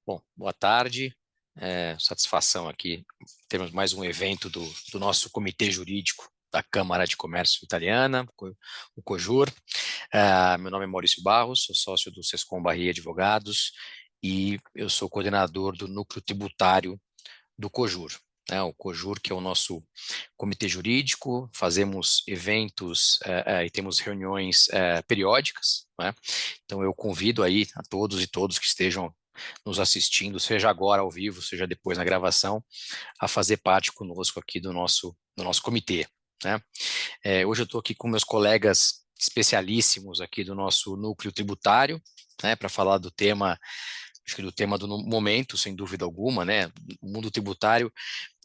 Bom, boa tarde. Satisfação aqui. Temos mais um evento do nosso Comitê Jurídico da Câmara de Comércio Italiana, o COJUR. Meu nome é Maurício Barros, sou sócio do Sescom Barria Advogados e eu sou coordenador do Núcleo Tributário do COJUR. O COJUR, que é o nosso comitê jurídico, fazemos eventos e temos reuniões periódicas, né? Então eu convido aí a todos e todas que estejam nos assistindo, seja agora ao vivo, seja depois na gravação, a fazer parte conosco aqui do nosso comitê, né? Hoje eu estou aqui com meus colegas especialíssimos aqui do nosso núcleo tributário, né, para falar do tema, acho que do tema do momento, sem dúvida alguma, né? O mundo tributário,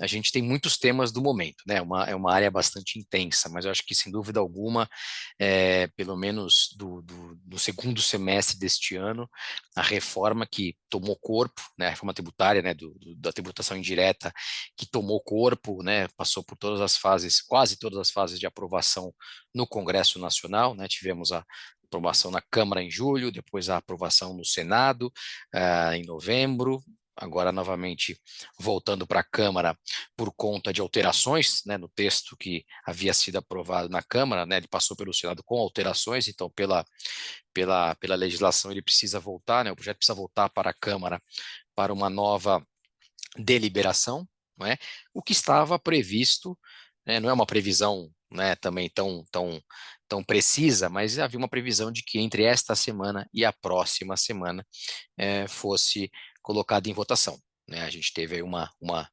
a gente tem muitos temas do momento, né? É uma área bastante intensa, mas eu acho que, sem dúvida alguma, pelo menos do segundo semestre deste ano, a reforma que tomou corpo, né? A reforma tributária, né? Da tributação indireta, que tomou corpo, né? Passou por todas as fases, quase todas as fases de aprovação no Congresso Nacional, né? Tivemos a aprovação na Câmara em julho, depois a aprovação no Senado em novembro, agora novamente voltando para a Câmara por conta de alterações, né, no texto que havia sido aprovado na Câmara, né, ele passou pelo Senado com alterações, então pela legislação ele precisa voltar, né, o projeto precisa voltar para a Câmara para uma nova deliberação, não é? O que estava previsto, né, não é uma previsão, né, também tão precisa, mas havia uma previsão de que entre esta semana e a próxima semana fosse colocado em votação, né? A gente teve aí uma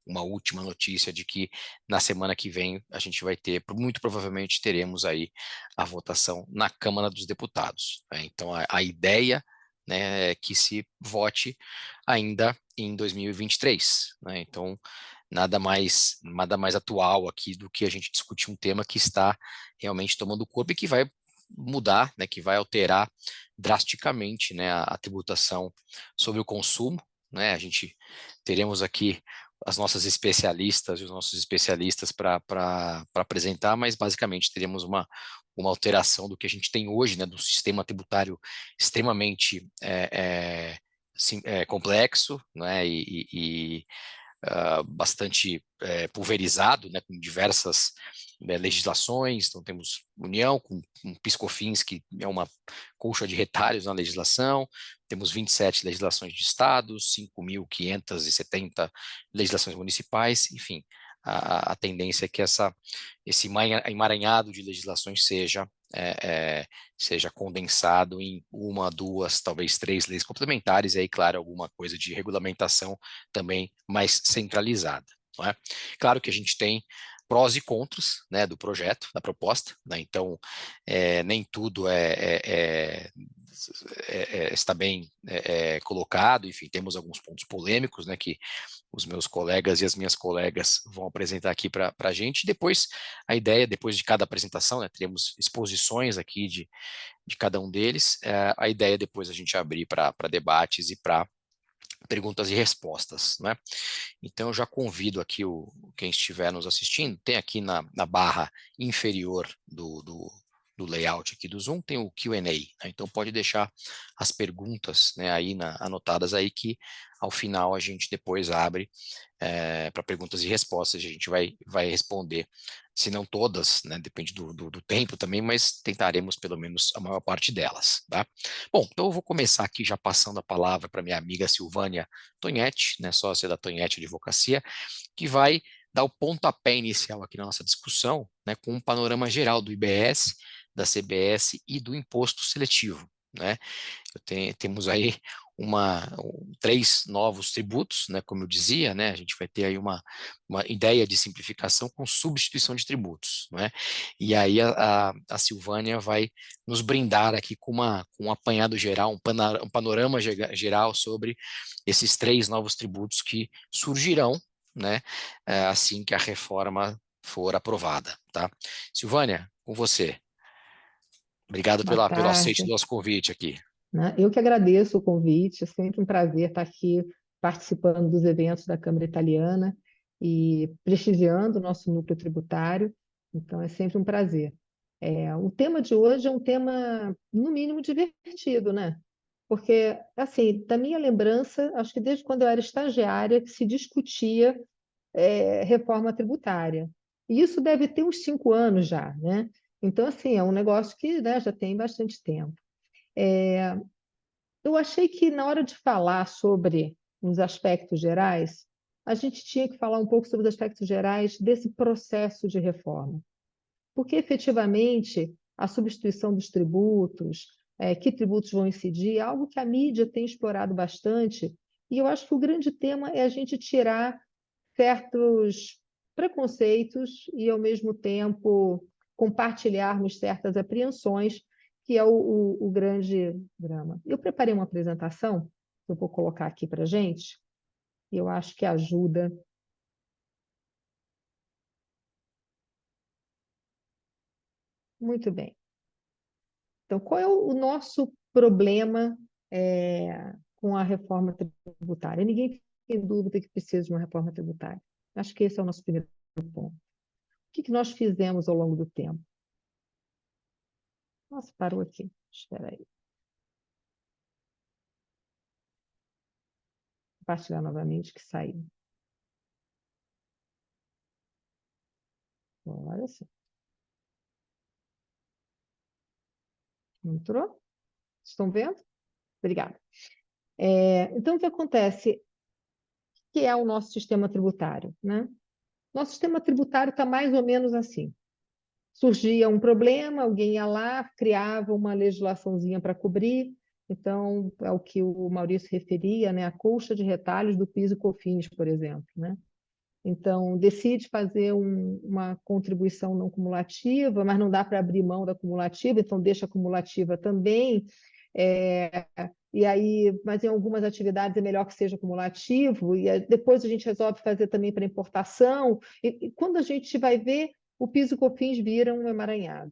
última notícia de que na semana que vem a gente vai ter, muito provavelmente teremos aí a votação na Câmara dos Deputados, né? Então a ideia, né, é que se vote ainda em 2023, né? Então nada mais atual aqui do que a gente discutir um tema que está realmente tomando corpo e que vai mudar, né, que vai alterar drasticamente, né, a tributação sobre o consumo, né? A gente teremos aqui as nossas especialistas e os nossos especialistas para apresentar, mas basicamente teremos uma alteração do que a gente tem hoje, né, do sistema tributário extremamente complexo, né, bastante pulverizado, né, com diversas legislações. Então temos União com PiscoFins, que é uma colcha de retalhos na legislação, temos 27 legislações de estados, 5.570 legislações municipais, enfim, a tendência é que esse emaranhado de legislações seja condensado em uma, duas, talvez três leis complementares, e aí, claro, alguma coisa de regulamentação também mais centralizada, não é? Claro que a gente tem prós e contras, né, do projeto, da proposta, né? Então nem tudo está bem colocado, enfim, temos alguns pontos polêmicos, né, que os meus colegas e as minhas colegas vão apresentar aqui para a gente. Depois, a ideia, depois de cada apresentação, né, teremos exposições aqui de cada um deles. A ideia é depois a gente abrir para debates e para perguntas e respostas, né? Então eu já convido aqui quem estiver nos assistindo, tem aqui na barra inferior do layout aqui do Zoom, tem o Q&A, né? Então pode deixar as perguntas, né, aí anotadas aí, que ao final a gente depois abre para perguntas e respostas, a gente vai responder, se não todas, né, depende do tempo também, mas tentaremos pelo menos a maior parte delas, tá? Bom, então eu vou começar aqui já passando a palavra para minha amiga Silvânia Tonhetti, né, sócia da Tonhetti Advocacia, que vai dar o pontapé inicial aqui na nossa discussão, né, com um panorama geral do IBS, da CBS e do imposto seletivo, né? Temos aí três novos tributos, né, como eu dizia, né, a gente vai ter aí uma ideia de simplificação com substituição de tributos, né? E aí a Silvânia vai nos brindar aqui com um apanhado geral, um panorama geral sobre esses três novos tributos que surgirão, né, assim que a reforma for aprovada, tá? Silvânia, com você. Obrigado Boa pelo aceite do tarde, nosso convite aqui. né? Eu que agradeço o convite, é sempre um prazer estar aqui participando dos eventos da Câmara Italiana e prestigiando o nosso núcleo tributário, então é sempre um prazer. O tema de hoje é um tema, no mínimo, divertido, né? porque, assim, da minha lembrança, acho que desde quando eu era estagiária, que se discutia reforma tributária. E isso deve ter uns 5 anos já, né? Então, assim, é um negócio que, né, já tem bastante tempo. Eu achei que na hora de falar sobre os aspectos gerais, a gente tinha que falar um pouco sobre os aspectos gerais desse processo de reforma. Porque, efetivamente, a substituição dos tributos, que tributos vão incidir, é algo que a mídia tem explorado bastante, e eu acho que o grande tema é a gente tirar certos preconceitos e, ao mesmo tempo, compartilharmos certas apreensões, que é o grande drama. Eu preparei uma apresentação, que eu vou colocar aqui para a gente, e eu acho que ajuda. Muito bem. Então, qual é o nosso problema com a reforma tributária? Ninguém tem dúvida que precisa de uma reforma tributária. Acho que esse é o nosso primeiro ponto. O que nós fizemos ao longo do tempo? Nossa, parou aqui. Espera aí. Compartilhar novamente que saiu. Agora sim. Entrou? Estão vendo? Obrigada. Então, o que acontece? O que é o nosso sistema tributário, né? Nosso sistema tributário está mais ou menos assim. Surgia um problema, alguém ia lá, criava uma legislaçãozinha para cobrir. Então, é o que o Maurício referia, né? A colcha de retalhos do PIS e COFINS, por exemplo, né? Então, decide fazer uma contribuição não cumulativa, mas não dá para abrir mão da cumulativa, então deixa a cumulativa também. É, e aí, mas em algumas atividades é melhor que seja cumulativo, e depois a gente resolve fazer também para importação, e quando a gente vai ver, o PIS e COFINS viram um emaranhado.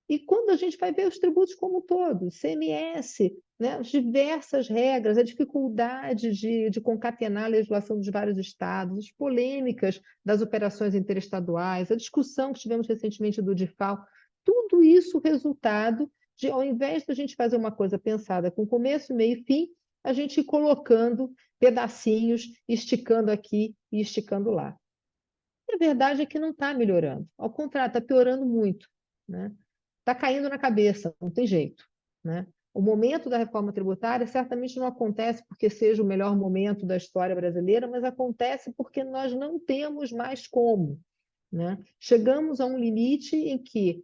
E quando a gente vai ver os tributos como um todo, CMS, né, as diversas regras, a dificuldade de concatenar a legislação dos vários estados, as polêmicas das operações interestaduais, a discussão que tivemos recentemente do DIFAL, tudo isso resultado de, ao invés de a gente fazer uma coisa pensada com começo, meio e fim, a gente ir colocando pedacinhos, esticando aqui e esticando lá. E a verdade é que não está melhorando, ao contrário, está piorando muito, né? Está caindo na cabeça, não tem jeito, né? O momento da reforma tributária certamente não acontece porque seja o melhor momento da história brasileira, mas acontece porque nós não temos mais como, né? Chegamos a um limite em que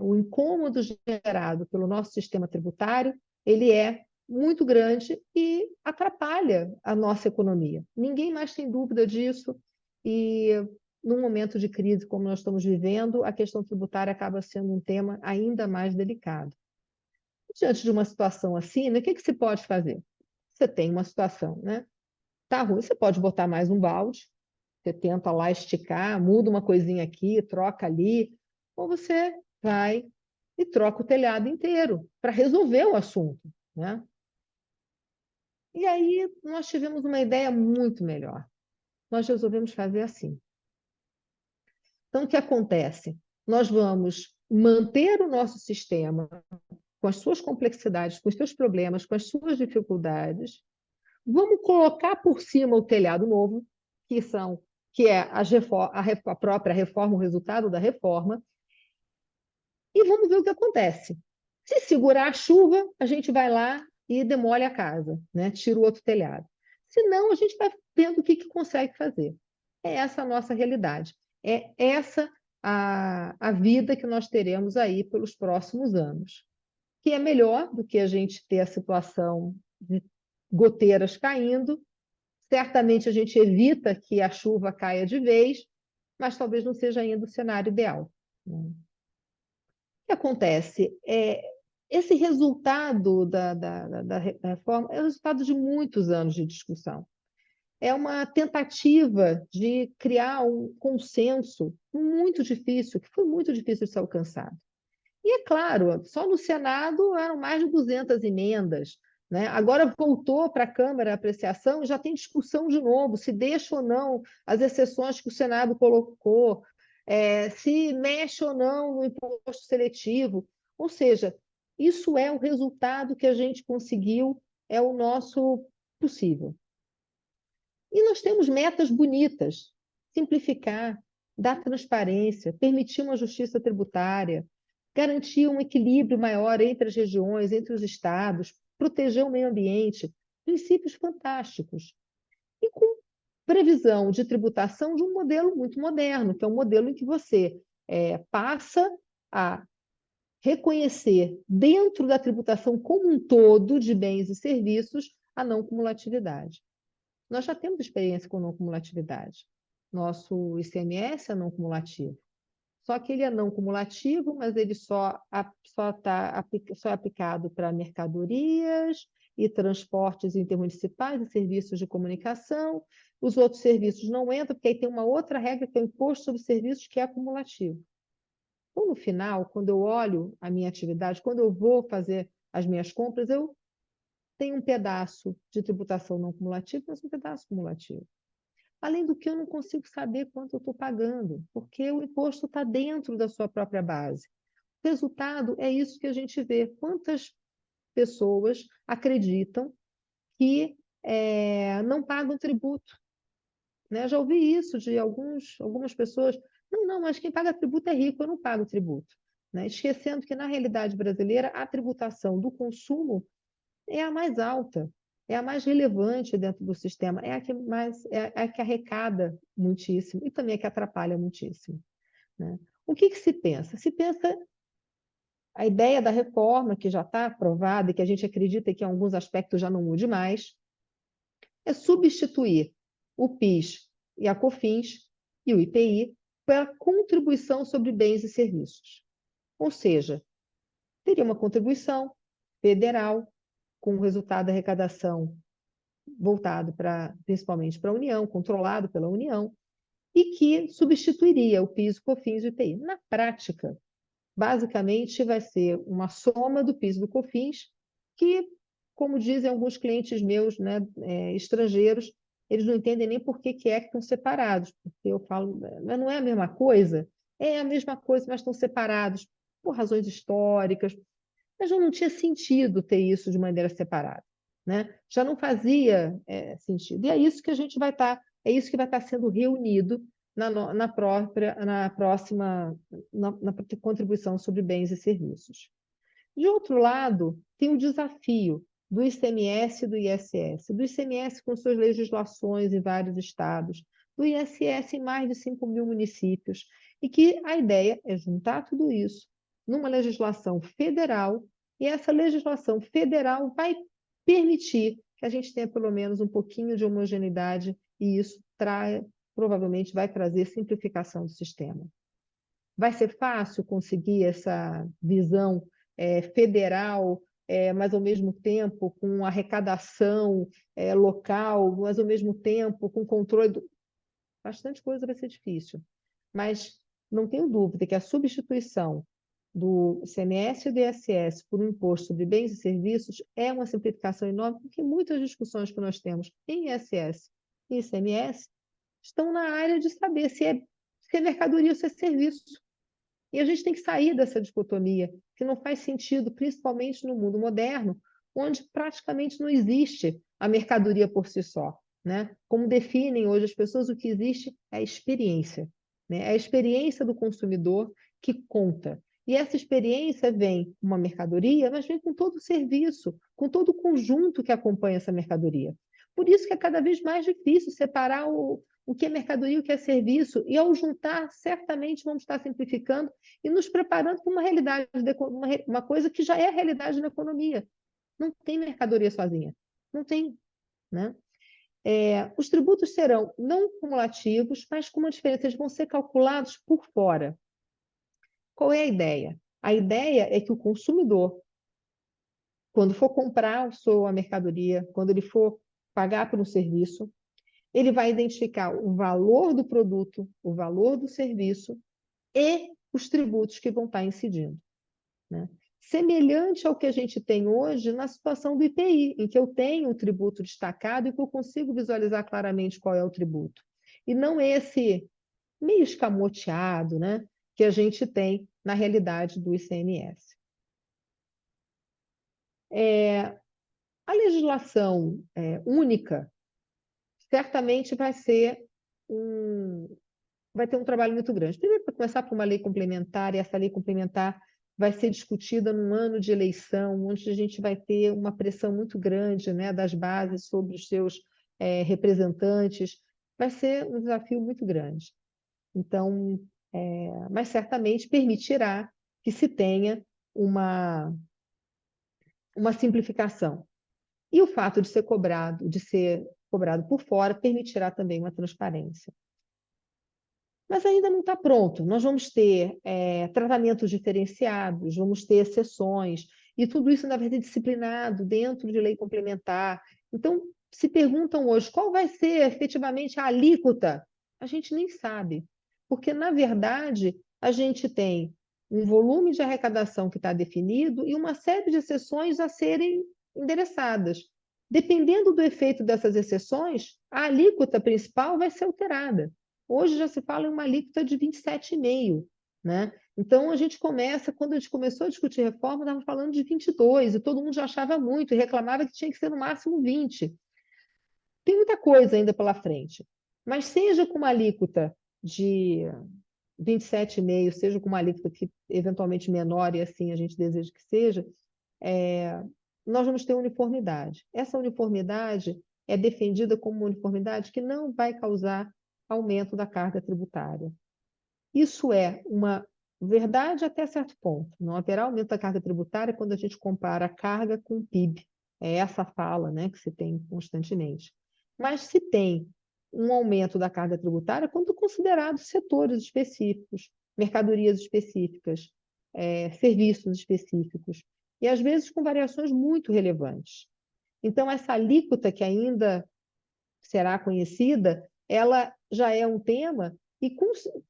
o incômodo gerado pelo nosso sistema tributário ele é muito grande e atrapalha a nossa economia. Ninguém mais tem dúvida disso e num momento de crise como nós estamos vivendo, a questão tributária acaba sendo um tema ainda mais delicado. Diante de uma situação assim, né, o que se pode fazer? Você tem uma situação, né? Tá ruim, você pode botar mais um balde, você tenta lá esticar, muda uma coisinha aqui, troca ali, ou você vai e troca o telhado inteiro para resolver o assunto, né? E aí nós tivemos uma ideia muito melhor. Nós resolvemos fazer assim. Então, o que acontece? Nós vamos manter o nosso sistema com as suas complexidades, com os seus problemas, com as suas dificuldades, vamos colocar por cima o telhado novo, que é a própria reforma, o resultado da reforma, e vamos ver o que acontece. Se segurar a chuva, a gente vai lá e demole a casa, né? Tira o outro telhado. Se não, a gente vai vendo o que consegue fazer. É essa a nossa realidade. É essa a vida que nós teremos aí pelos próximos anos. Que é melhor do que a gente ter a situação de goteiras caindo. Certamente a gente evita que a chuva caia de vez, mas talvez não seja ainda o cenário ideal, né? O que acontece? Esse resultado da reforma é o resultado de muitos anos de discussão. É uma tentativa de criar um consenso muito difícil, que foi muito difícil de ser alcançado. E, é claro, só no Senado eram mais de 200 emendas, né? Agora voltou para a Câmara a apreciação e já tem discussão de novo, se deixa ou não as exceções que o Senado colocou, se mexe ou não no imposto seletivo. Ou seja, Isso é o resultado que a gente conseguiu, é o nosso possível. E nós temos metas bonitas: simplificar, dar transparência, permitir uma justiça tributária, garantir um equilíbrio maior entre as regiões, entre os estados, proteger o meio ambiente, princípios fantásticos. E com previsão de tributação de um modelo muito moderno, que é um modelo em que você passa a reconhecer, dentro da tributação como um todo de bens e serviços, a não cumulatividade. Nós já temos experiência com não cumulatividade. Nosso ICMS é não cumulativo. Só que ele é não cumulativo, mas ele só é aplicado para mercadorias e transportes intermunicipais e serviços de comunicação. Os outros serviços não entram, porque aí tem uma outra regra, que é o imposto sobre serviços, que é acumulativo. Então, no final, quando eu olho a minha atividade, quando eu vou fazer as minhas compras, eu tenho um pedaço de tributação não cumulativa, mas um pedaço cumulativo. Além do que, eu não consigo saber quanto eu estou pagando, porque o imposto está dentro da sua própria base. O resultado é isso que a gente vê. Quantas pessoas acreditam que não pagam tributo? Né? Já ouvi isso de algumas pessoas. Não, mas quem paga tributo é rico, eu não pago tributo. Né? Esquecendo que, na realidade brasileira, a tributação do consumo é a mais alta, é a mais relevante dentro do sistema, é a que arrecada muitíssimo e também é a que atrapalha muitíssimo. Né? O que se pensa? Se pensa a ideia da reforma, que já está aprovada e que a gente acredita que em alguns aspectos já não mude mais, é substituir o PIS e a COFINS e o IPI pela contribuição sobre bens e serviços. Ou seja, teria uma contribuição federal com o resultado da arrecadação voltado principalmente para a União, controlado pela União, e que substituiria o PIS, o COFINS e o IPI. Na prática, basicamente, vai ser uma soma do PIS e do COFINS, que, como dizem alguns clientes meus, né, estrangeiros, eles não entendem nem por que estão separados, porque eu falo, mas não é a mesma coisa? É a mesma coisa, mas estão separados por razões históricas, mas já não tinha sentido ter isso de maneira separada. Né? Já não fazia sentido. E é isso que a gente vai estar, é isso que vai estar sendo reunido na próxima contribuição sobre bens e serviços. De outro lado, tem o desafio do ICMS e do ISS. Do ICMS com suas legislações em vários estados, do ISS em mais de 5 mil municípios, e que a ideia é juntar tudo isso numa legislação federal, e essa legislação federal vai permitir que a gente tenha pelo menos um pouquinho de homogeneidade, e isso provavelmente vai trazer simplificação do sistema. Vai ser fácil conseguir essa visão federal, mas ao mesmo tempo com arrecadação local, mas ao mesmo tempo com controle Bastante coisa vai ser difícil, mas não tenho dúvida que a substituição do ICMS e do ISS por um imposto sobre bens e serviços é uma simplificação enorme, porque muitas discussões que nós temos em ISS e ICMS estão na área de saber se é mercadoria ou se é serviço. E a gente tem que sair dessa dicotomia, que não faz sentido, principalmente no mundo moderno, onde praticamente não existe a mercadoria por si só. Né? Como definem hoje as pessoas, o que existe é a experiência. Né? É a experiência do consumidor que conta. E essa experiência vem com uma mercadoria, mas vem com todo o serviço, com todo o conjunto que acompanha essa mercadoria. Por isso que é cada vez mais difícil separar o que é mercadoria e o que é serviço, e ao juntar, certamente vamos estar simplificando e nos preparando para uma realidade, uma coisa que já é a realidade na economia. Não tem mercadoria sozinha, não tem. Né? Os tributos serão não cumulativos, mas com uma diferença, eles vão ser calculados por fora. Qual é a ideia? A ideia é que o consumidor, quando for comprar a sua mercadoria, quando ele for pagar por um serviço, ele vai identificar o valor do produto, o valor do serviço e os tributos que vão estar incidindo. Né? Semelhante ao que a gente tem hoje na situação do IPI, em que eu tenho um tributo destacado e que eu consigo visualizar claramente qual é o tributo. E não esse meio escamoteado, né, que a gente tem na realidade do ICMS. A legislação única certamente vai ter um trabalho muito grande. Primeiro, para começar por uma lei complementar, e essa lei complementar vai ser discutida num ano de eleição, onde a gente vai ter uma pressão muito grande, né, das bases sobre os seus representantes. Vai ser um desafio muito grande. Então, mas certamente permitirá que se tenha uma simplificação. E o fato de ser cobrado por fora, permitirá também uma transparência. Mas ainda não está pronto. Nós vamos ter tratamentos diferenciados, vamos ter exceções, e tudo isso ainda vai ser disciplinado dentro de lei complementar. Então, se perguntam hoje qual vai ser efetivamente a alíquota, a gente nem sabe, porque, na verdade, a gente tem um volume de arrecadação que está definido e uma série de exceções a serem endereçadas. Dependendo do efeito dessas exceções, a alíquota principal vai ser alterada. Hoje já se fala em uma alíquota de 27,5%, né? Então, quando a gente começou a discutir reforma, estava falando de 22%, e todo mundo já achava muito, e reclamava que tinha que ser no máximo 20%. Tem muita coisa ainda pela frente, mas seja com uma alíquota de 27,5%, seja com uma alíquota que eventualmente menor, e assim a gente deseja que seja, nós vamos ter uniformidade. Essa uniformidade é defendida como uma uniformidade que não vai causar aumento da carga tributária. Isso é uma verdade até certo ponto. Não haverá aumento da carga tributária quando a gente compara a carga com o PIB. É essa fala, né, que se tem constantemente. Mas se tem um aumento da carga tributária quando considerados setores específicos, mercadorias específicas, serviços específicos, e às vezes com variações muito relevantes. Então, essa alíquota que ainda será conhecida, ela já é um tema, e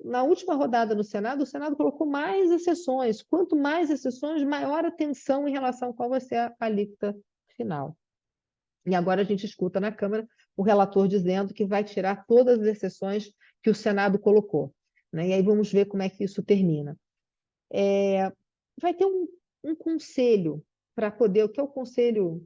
na última rodada no Senado, o Senado colocou mais exceções. Quanto mais exceções, maior a tensão em relação a qual vai ser a alíquota final. E agora a gente escuta na Câmara o relator dizendo que vai tirar todas as exceções que o Senado colocou, né? E aí vamos ver como é que isso termina. Vai ter um conselho para poder, o que é o conselho?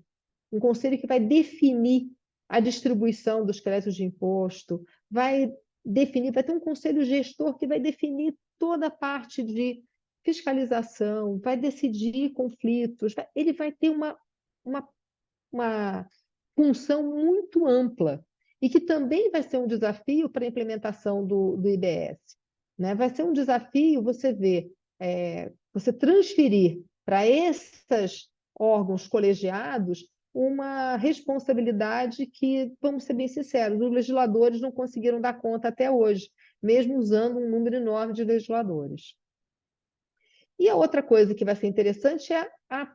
Um conselho que vai definir a distribuição dos créditos de imposto, vai ter um conselho gestor que vai definir toda a parte de fiscalização, vai decidir conflitos, ele vai ter uma função muito ampla e que também vai ser um desafio para a implementação do IBS. Né? Vai ser um desafio você transferir para esses órgãos colegiados uma responsabilidade que, vamos ser bem sinceros, os legisladores não conseguiram dar conta até hoje, mesmo usando um número enorme de legisladores. E a outra coisa que vai ser interessante é a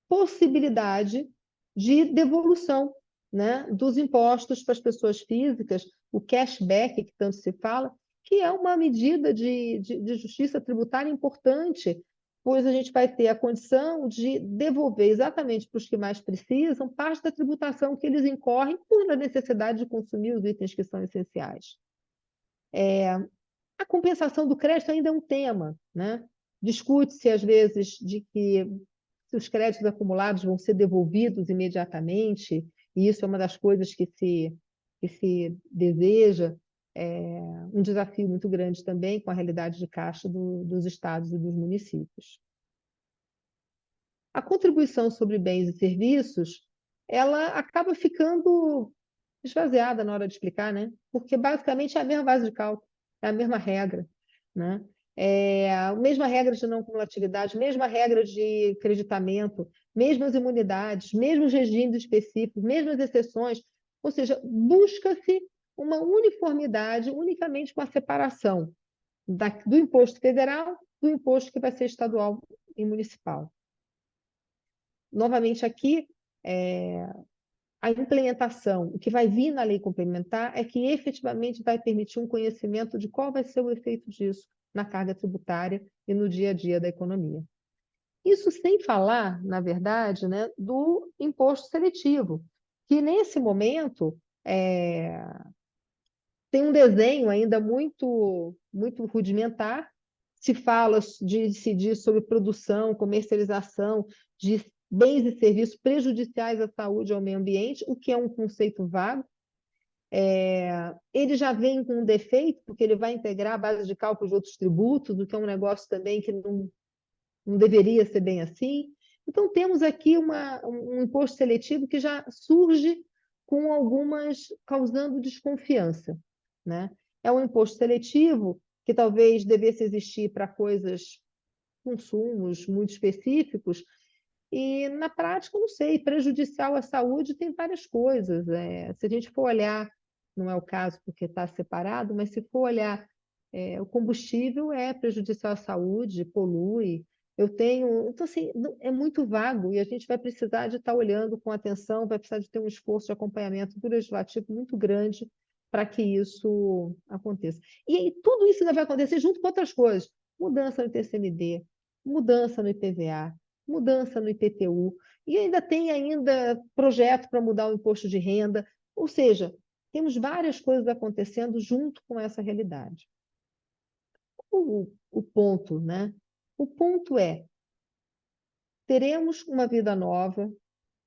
possibilidade de devolução, né, dos impostos para as pessoas físicas, o cashback, que tanto se fala, que é uma medida de justiça tributária importante, pois a gente vai ter a condição de devolver exatamente para os que mais precisam parte da tributação que eles incorrem por a necessidade de consumir os itens que são essenciais. A compensação do crédito ainda é um tema, né? Discute-se, às vezes, de que se os créditos acumulados vão ser devolvidos imediatamente, e isso é uma das coisas que se deseja, um desafio muito grande também com a realidade de caixa dos estados e dos municípios. A contribuição sobre bens e serviços, ela acaba ficando esvaziada na hora de explicar, né? Porque basicamente é a mesma base de cálculo, é a mesma regra, né? A mesma regra de não cumulatividade, mesma regra de creditamento, mesmas imunidades, mesmos regimes específicos, mesmas exceções, ou seja, busca-se uma uniformidade unicamente com a separação do imposto federal do imposto que vai ser estadual e municipal. Novamente aqui, a implementação, o que vai vir na lei complementar é que efetivamente vai permitir um conhecimento de qual vai ser o efeito disso na carga tributária e no dia a dia da economia. Isso sem falar, na verdade, né, do imposto seletivo, que nesse momento tem um desenho ainda muito, muito rudimentar. Se fala de decidir sobre produção, comercialização de bens e serviços prejudiciais à saúde e ao meio ambiente, o que é um conceito vago. Ele já vem com um defeito, porque ele vai integrar a base de cálculo de outros tributos, o que é um negócio também que não deveria ser bem assim. Então, temos aqui um imposto seletivo que já surge com algumas, causando desconfiança, né? É um imposto seletivo que talvez devesse existir para coisas, consumos muito específicos, e na prática, não sei, prejudicial à saúde tem várias coisas. Se a gente for olhar, não é o caso porque está separado, mas se for olhar, o combustível é prejudicial à saúde, polui. Então, assim, é muito vago e a gente vai precisar de estar olhando com atenção, vai precisar de ter um esforço de acompanhamento do legislativo muito grande para que isso aconteça. E aí, tudo isso ainda vai acontecer junto com outras coisas. Mudança no TCMD, mudança no IPVA, mudança no IPTU, e ainda tem projeto para mudar o imposto de renda, ou seja, temos várias coisas acontecendo junto com essa realidade. O ponto, né? O ponto é, teremos uma vida nova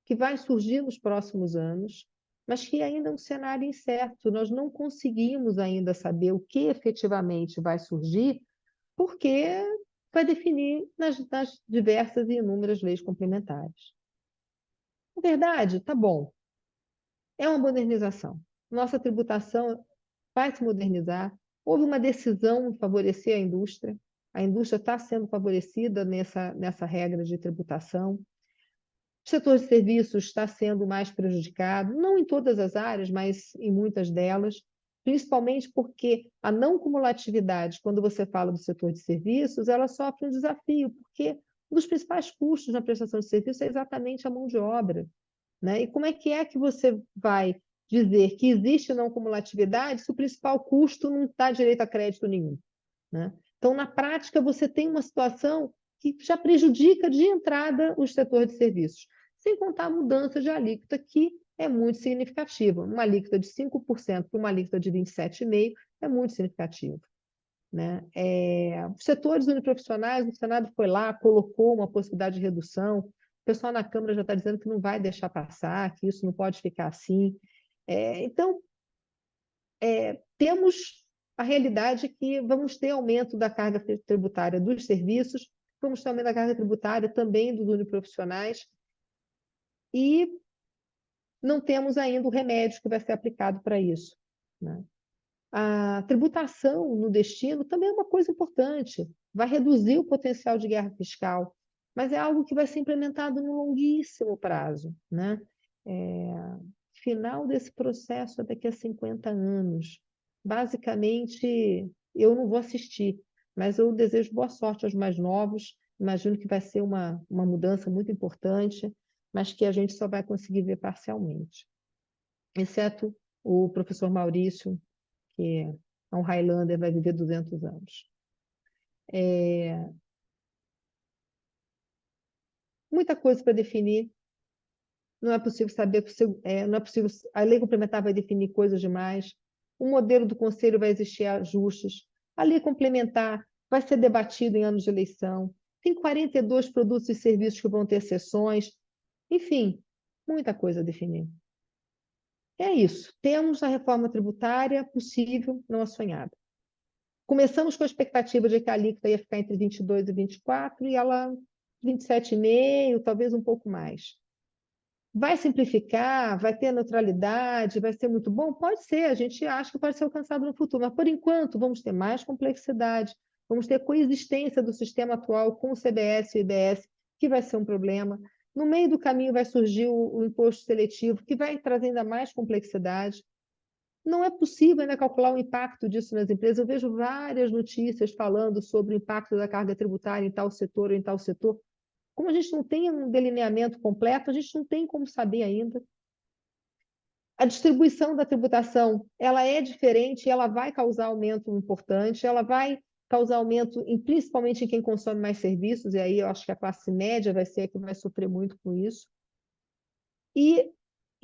que vai surgir nos próximos anos, mas que ainda é um cenário incerto. Nós não conseguimos ainda saber o que efetivamente vai surgir, porque vai definir nas diversas e inúmeras leis complementares. Na verdade, tá bom, é uma modernização. Nossa tributação vai se modernizar. Houve uma decisão em favorecer a indústria está sendo favorecida nessa regra de tributação. O setor de serviços está sendo mais prejudicado, não em todas as áreas, mas em muitas delas, principalmente porque a não cumulatividade, quando você fala do setor de serviços, ela sofre um desafio, porque um dos principais custos na prestação de serviço é exatamente a mão de obra, né? E como é que você vai dizer que existe não cumulatividade se o principal custo não dá direito a crédito nenhum, né? Então, na prática, você tem uma situação que já prejudica de entrada o setor de serviços, sem contar a mudança de alíquota, que é muito significativa. Uma alíquota de 5% para uma alíquota de 27,5% é muito significativo, né? Os setores uniprofissionais, o Senado foi lá, colocou uma possibilidade de redução, o pessoal na Câmara já está dizendo que não vai deixar passar, que isso não pode ficar assim. Então, temos a realidade que vamos ter aumento da carga tributária dos serviços, vamos ter aumento da carga tributária também dos uniprofissionais, e não temos ainda o remédio que vai ser aplicado para isso, né? A tributação no destino também é uma coisa importante, vai reduzir o potencial de guerra fiscal, mas é algo que vai ser implementado no longuíssimo prazo, né? Final desse processo é daqui a 50 anos. Basicamente, eu não vou assistir, mas eu desejo boa sorte aos mais novos. Imagino que vai ser uma mudança muito importante, mas que a gente só vai conseguir ver parcialmente. Exceto o professor Maurício, que é um Highlander, vai viver 200 anos. Muita coisa para definir. Não é possível saber, não é possível, a lei complementar vai definir coisas demais, o modelo do conselho vai existir ajustes, a lei complementar vai ser debatido em anos de eleição, tem 42 produtos e serviços que vão ter sessões, enfim, muita coisa a definir. É isso, temos a reforma tributária possível, não a sonhada. Começamos com a expectativa de que a alíquota ia ficar entre 22 e 24, e ela 27,5, talvez um pouco mais. Vai simplificar, vai ter neutralidade, vai ser muito bom? Pode ser, a gente acha que pode ser alcançado no futuro, mas por enquanto vamos ter mais complexidade, vamos ter coexistência do sistema atual com o CBS e o IBS, que vai ser um problema. No meio do caminho vai surgir o imposto seletivo, que vai trazer ainda mais complexidade. Não é possível ainda calcular o impacto disso nas empresas. Eu vejo várias notícias falando sobre o impacto da carga tributária em tal setor ou em tal setor. Como a gente não tem um delineamento completo, a gente não tem como saber ainda. A distribuição da tributação, ela é diferente, ela vai causar aumento importante, ela vai causar aumento principalmente em quem consome mais serviços, e aí eu acho que a classe média vai ser a que vai sofrer muito com isso. E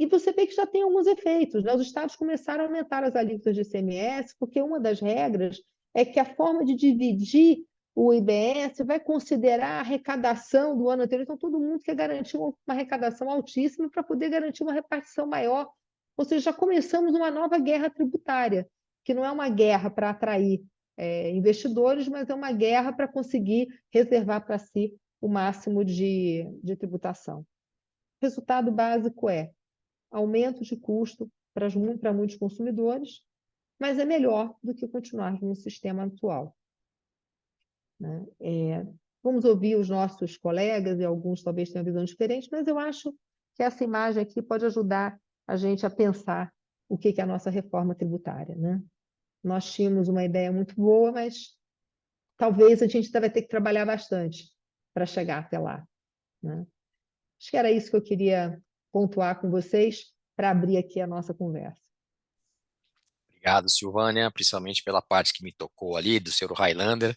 você vê que já tem alguns efeitos, né? Os estados começaram a aumentar as alíquotas de ICMS, porque uma das regras é que a forma de dividir o IBS vai considerar a arrecadação do ano anterior. Então, todo mundo quer garantir uma arrecadação altíssima para poder garantir uma repartição maior. Ou seja, já começamos uma nova guerra tributária, que não é uma guerra para atrair investidores, mas é uma guerra para conseguir reservar para si o máximo de tributação. O resultado básico é aumento de custo para muitos consumidores, mas é melhor do que continuar no sistema atual. Né? Vamos ouvir os nossos colegas, e alguns talvez tenham visão diferente, mas eu acho que essa imagem aqui pode ajudar a gente a pensar o que é a nossa reforma tributária. Né? Nós tínhamos uma ideia muito boa, mas talvez a gente ainda vai ter que trabalhar bastante para chegar até lá. Né? Acho que era isso que eu queria pontuar com vocês para abrir aqui a nossa conversa. Obrigado, Silvânia, principalmente pela parte que me tocou ali, do Sr. Highlander,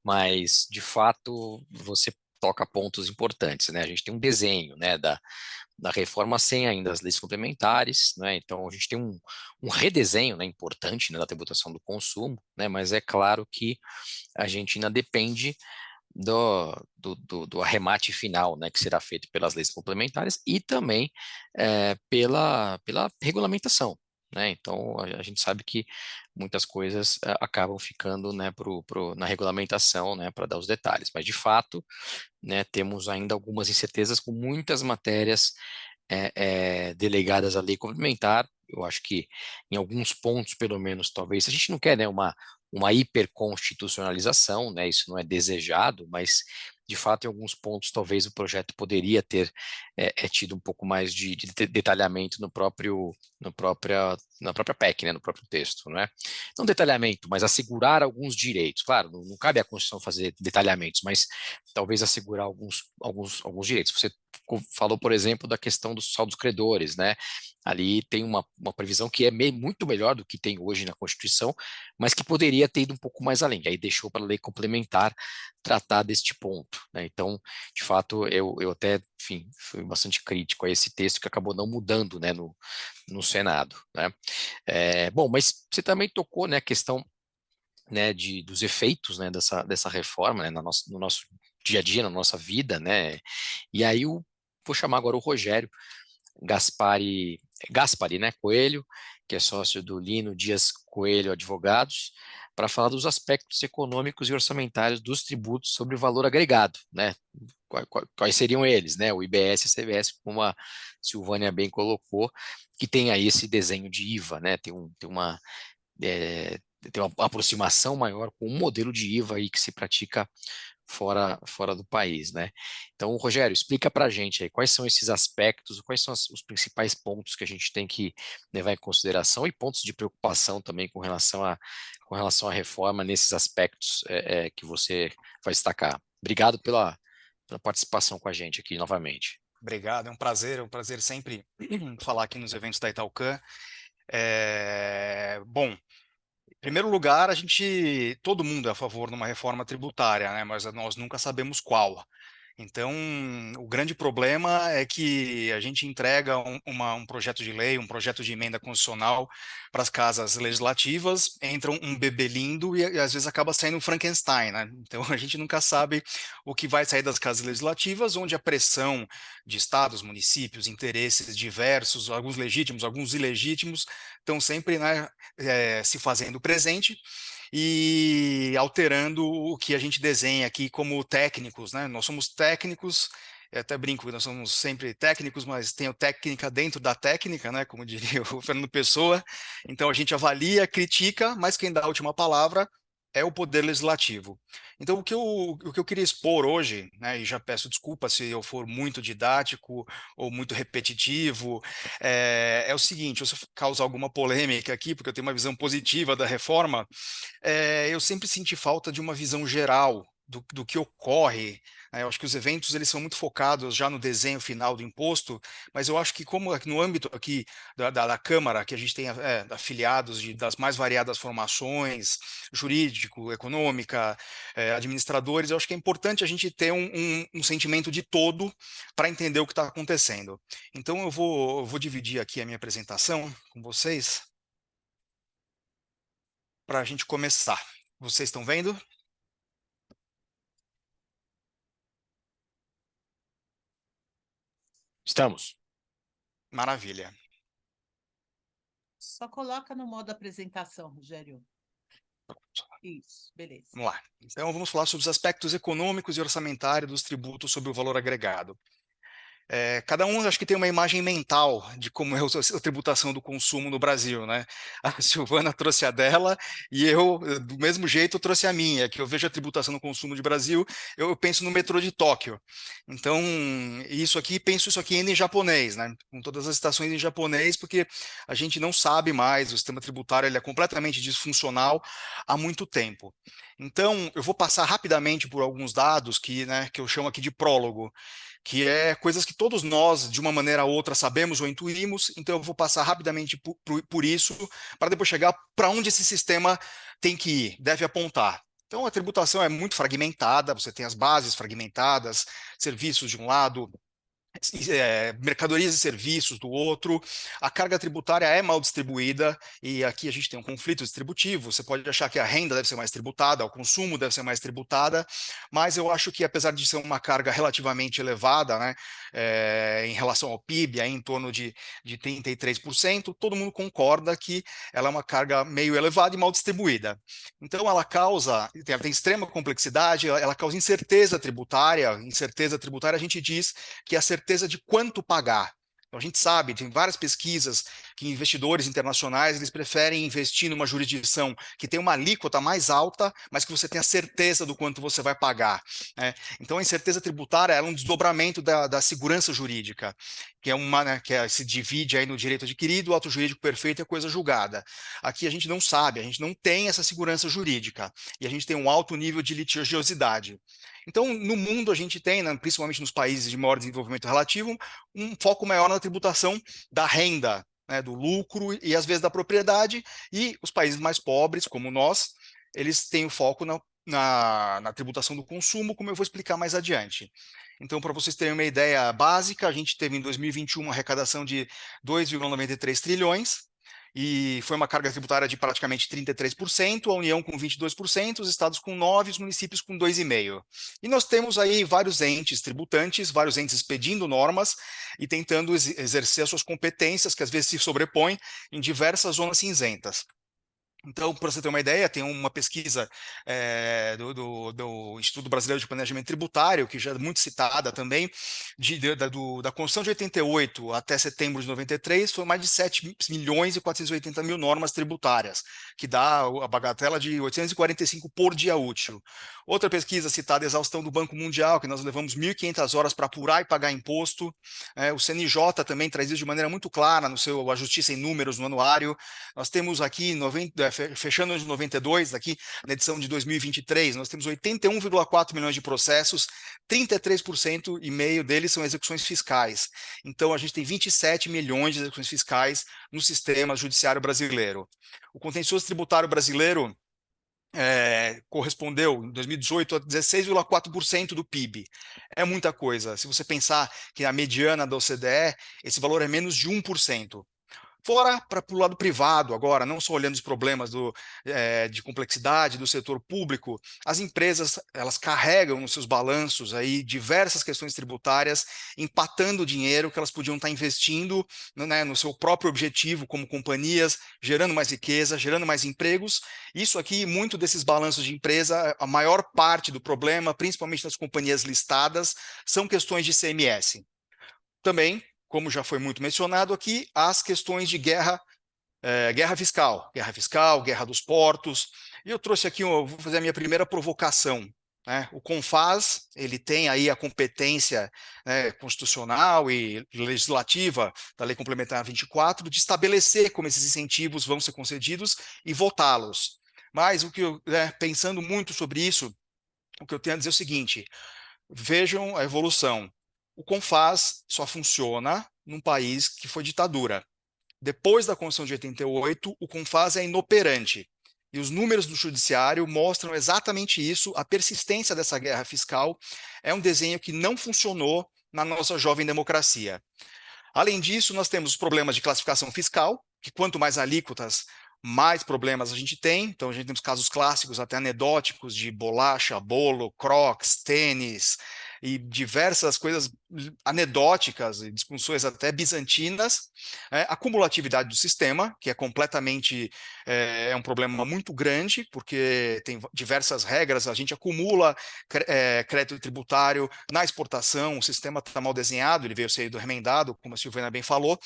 mas, de fato, você toca pontos importantes, né? A gente tem um desenho, né, da reforma sem ainda as leis complementares, né? Então, a gente tem um redesenho, né, importante, né, da tributação do consumo, né? Mas é claro que a gente ainda depende do arremate final, né, que será feito pelas leis complementares e também pela regulamentação. Né? Então, a gente sabe que muitas coisas acabam ficando, né, na regulamentação, né, para dar os detalhes. Mas, de fato, né, temos ainda algumas incertezas com muitas matérias delegadas à lei complementar. Eu acho que em alguns pontos, pelo menos, talvez, a gente não quer, né, uma hiperconstitucionalização, né, isso não é desejado, mas de fato, em alguns pontos, talvez o projeto poderia ter tido um pouco mais de detalhamento na própria PEC, né, no próprio texto, não é? Não detalhamento, mas assegurar alguns direitos. Claro, não cabe à Constituição fazer detalhamentos, mas talvez assegurar alguns direitos. Você falou, por exemplo, da questão dos saldos credores, né? Ali tem uma previsão que é muito melhor do que tem hoje na Constituição, mas que poderia ter ido um pouco mais além. Aí deixou para a lei complementar tratar deste ponto. Né? Então, de fato, eu até, enfim, fui bastante crítico a esse texto que acabou não mudando, né, no Senado. Né? Bom, mas você também tocou, né, a questão, né, dos efeitos, né, dessa reforma, né, no nosso dia a dia, na nossa vida, né? E aí vou chamar agora o Rogério Gaspari, né, Coelho, que é sócio do Lino Dias Coelho Advogados, para falar dos aspectos econômicos e orçamentários dos tributos sobre o valor agregado, né? Quais seriam eles, né? O IBS e a CBS, como a Silvânia bem colocou, que tem aí esse desenho de IVA, né? Tem uma aproximação maior com um modelo de IVA aí que se pratica fora do país, né? Então, Rogério, explica para a gente aí quais são esses aspectos, quais são os principais pontos que a gente tem que levar em consideração e pontos de preocupação também com relação à reforma nesses aspectos que você vai destacar. Obrigado pela participação com a gente aqui novamente. Obrigado, é um prazer sempre falar aqui nos eventos da Italcan. Bom, em primeiro lugar, todo mundo é a favor de uma reforma tributária, né? Mas nós nunca sabemos qual. Então, o grande problema é que a gente entrega um projeto de lei, um projeto de emenda constitucional para as casas legislativas, entra um bebê lindo e às vezes acaba saindo um Frankenstein, né? Então, a gente nunca sabe o que vai sair das casas legislativas, onde a pressão de estados, municípios, interesses diversos, alguns legítimos, alguns ilegítimos, estão sempre, né, se fazendo presente e alterando o que a gente desenha aqui como técnicos, né? Nós somos técnicos, eu até brinco, nós somos sempre técnicos, mas tenho técnica dentro da técnica, né? Como diria o Fernando Pessoa. Então a gente avalia, critica, mas quem dá a última palavra é o poder legislativo. Então o que eu queria expor hoje, né, e já peço desculpa se eu for muito didático ou muito repetitivo, é o seguinte: se eu causar alguma polêmica aqui, porque eu tenho uma visão positiva da reforma, eu sempre senti falta de uma visão geral do que ocorre. Né? Eu acho que os eventos eles são muito focados já no desenho final do imposto, mas eu acho que como no âmbito aqui da Câmara, que a gente tem afiliados das mais variadas formações, jurídico, econômica, administradores, eu acho que é importante a gente ter um sentimento de todo para entender o que está acontecendo. Então eu vou dividir aqui a minha apresentação com vocês para a gente começar. Vocês estão vendo? Estamos. Maravilha. Só coloca no modo apresentação, Rogério. Isso, beleza. Vamos lá. Então, vamos falar sobre os aspectos econômicos e orçamentários dos tributos sobre o valor agregado. Cada um acho que tem uma imagem mental de como é a tributação do consumo no Brasil, né? A Silvana trouxe a dela e eu, do mesmo jeito, trouxe a minha, que eu vejo a tributação do consumo de Brasil, eu penso no metrô de Tóquio. Então, penso isso aqui ainda em japonês, né? Com todas as estações em japonês, porque a gente não sabe mais, o sistema tributário ele é completamente disfuncional há muito tempo. Então, eu vou passar rapidamente por alguns dados que eu chamo aqui de prólogo, que é coisas que todos nós, de uma maneira ou outra, sabemos ou intuímos, então eu vou passar rapidamente por isso, para depois chegar para onde esse sistema tem que ir, deve apontar. Então, a tributação é muito fragmentada, você tem as bases fragmentadas, serviços de um lado, mercadorias e serviços do outro, a carga tributária é mal distribuída, e aqui a gente tem um conflito distributivo, você pode achar que a renda deve ser mais tributada, o consumo deve ser mais tributada, mas eu acho que apesar de ser uma carga relativamente elevada, né, em relação ao PIB, aí em torno de 33%, todo mundo concorda que ela é uma carga meio elevada e mal distribuída. Então ela tem extrema complexidade, ela causa incerteza tributária a gente diz que é a certeza de quanto pagar. Então, a gente sabe, tem várias pesquisas que investidores internacionais eles preferem investir numa jurisdição que tem uma alíquota mais alta, mas que você tenha certeza do quanto você vai pagar, né? Então, a incerteza tributária é um desdobramento da segurança jurídica, que é se divide aí no direito adquirido, o ato jurídico perfeito e a coisa julgada. Aqui a gente não sabe, a gente não tem essa segurança jurídica, e a gente tem um alto nível de litigiosidade. Então, no mundo, a gente tem, né, principalmente nos países de maior desenvolvimento relativo, um foco maior na tributação da renda, né, do lucro e, às vezes, da propriedade, e os países mais pobres, como nós, eles têm o foco na tributação do consumo, como eu vou explicar mais adiante. Então, para vocês terem uma ideia básica, a gente teve em 2021 uma arrecadação de 2,93 trilhões, e foi uma carga tributária de praticamente 33%, a União com 22%, os estados com 9%, os municípios com 2,5%. E nós temos aí vários entes tributantes, vários entes expedindo normas e tentando exercer as suas competências, que às vezes se sobrepõem em diversas zonas cinzentas. Então, para você ter uma ideia, tem uma pesquisa do Instituto Brasileiro de Planejamento Tributário, que já é muito citada também, da Constituição de 88 até setembro de 93, foi mais de 7 milhões e 480 mil normas tributárias, que dá a bagatela de 845 por dia útil. Outra pesquisa citada, a exaustão do Banco Mundial, que nós levamos 1.500 horas para apurar e pagar imposto. O CNJ também traz isso de maneira muito clara no seu A Justiça em Números, no anuário. Nós temos aqui, fechando de 92, aqui na edição de 2023, nós temos 81,4 milhões de processos, 33,5% deles são execuções fiscais. Então, a gente tem 27 milhões de execuções fiscais no sistema judiciário brasileiro. O contencioso tributário brasileiro correspondeu, em 2018, a 16,4% do PIB. É muita coisa. Se você pensar que a mediana da OCDE, esse valor é menos de 1%. Fora para o lado privado agora, não só olhando os problemas de complexidade do setor público, as empresas elas carregam nos seus balanços aí diversas questões tributárias, empatando o dinheiro que elas podiam estar investindo, né, no seu próprio objetivo como companhias, gerando mais riqueza, gerando mais empregos. Isso aqui, muito desses balanços de empresa, a maior parte do problema, principalmente nas companhias listadas, são questões de ICMS. Também, como já foi muito mencionado aqui, as questões de guerra fiscal, guerra dos portos. E eu trouxe aqui, eu vou fazer a minha primeira provocação, né? O CONFAS, ele tem aí a competência, né, constitucional e legislativa da Lei Complementar 24 de estabelecer como esses incentivos vão ser concedidos e votá-los. Mas pensando muito sobre isso, o que eu tenho a dizer é o seguinte: vejam a evolução. O CONFAS só funciona num país que foi ditadura. Depois da Constituição de 88, o CONFAS é inoperante. E os números do judiciário mostram exatamente isso, a persistência dessa guerra fiscal é um desenho que não funcionou na nossa jovem democracia. Além disso, nós temos os problemas de classificação fiscal, que quanto mais alíquotas, mais problemas a gente tem. Então, a gente tem os casos clássicos, até anedóticos, de bolacha, bolo, crocs, tênis, e diversas coisas anedóticas e discussões até bizantinas, a cumulatividade do sistema, que é completamente é um problema muito grande, porque tem diversas regras, a gente acumula crédito tributário na exportação, o sistema está mal desenhado, ele veio sendo remendado, como a Silvana bem falou,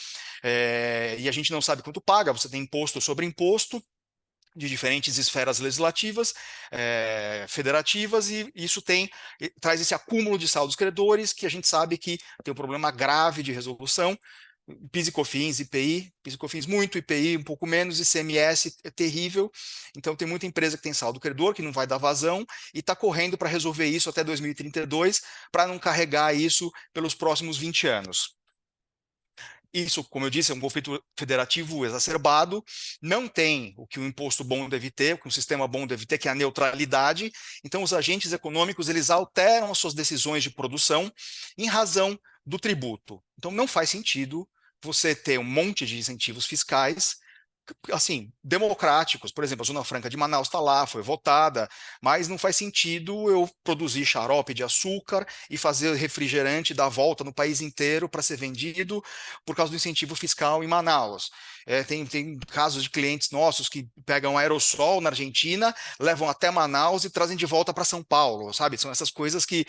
e a gente não sabe quanto paga, você tem imposto sobre imposto, de diferentes esferas legislativas, federativas, e isso traz esse acúmulo de saldos credores, que a gente sabe que tem um problema grave de resolução. PIS e COFINS, IPI, PIS e COFINS muito, IPI um pouco menos, ICMS é terrível. Então tem muita empresa que tem saldo credor, que não vai dar vazão, e está correndo para resolver isso até 2032, para não carregar isso pelos próximos 20 anos. Isso, como eu disse, é um conflito federativo exacerbado, não tem o que um imposto bom deve ter, o que um sistema bom deve ter, que é a neutralidade. Então, os agentes econômicos, eles alteram as suas decisões de produção em razão do tributo. Então, não faz sentido você ter um monte de incentivos fiscais assim, democráticos. Por exemplo, a Zona Franca de Manaus está lá, foi votada, mas não faz sentido eu produzir xarope de açúcar e fazer refrigerante dar volta no país inteiro para ser vendido por causa do incentivo fiscal em Manaus. Tem casos de clientes nossos que pegam aerossol na Argentina, levam até Manaus e trazem de volta para São Paulo, sabe? São essas coisas que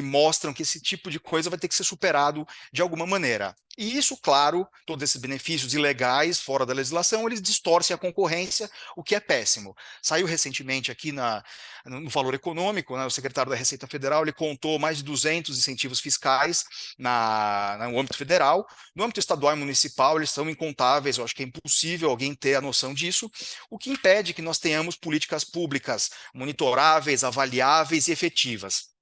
mostram que esse tipo de coisa vai ter que ser superado de alguma maneira. E isso, claro, todos esses benefícios ilegais fora da legislação, eles distorcem a concorrência, o que é péssimo. Saiu recentemente aqui no Valor Econômico, né, o secretário da Receita Federal, ele contou mais de 200 incentivos fiscais no âmbito federal. No âmbito estadual e municipal, eles são incontáveis, eu acho que é impossível alguém ter a noção disso, o que impede que nós tenhamos políticas públicas monitoráveis, avaliáveis e efetivas.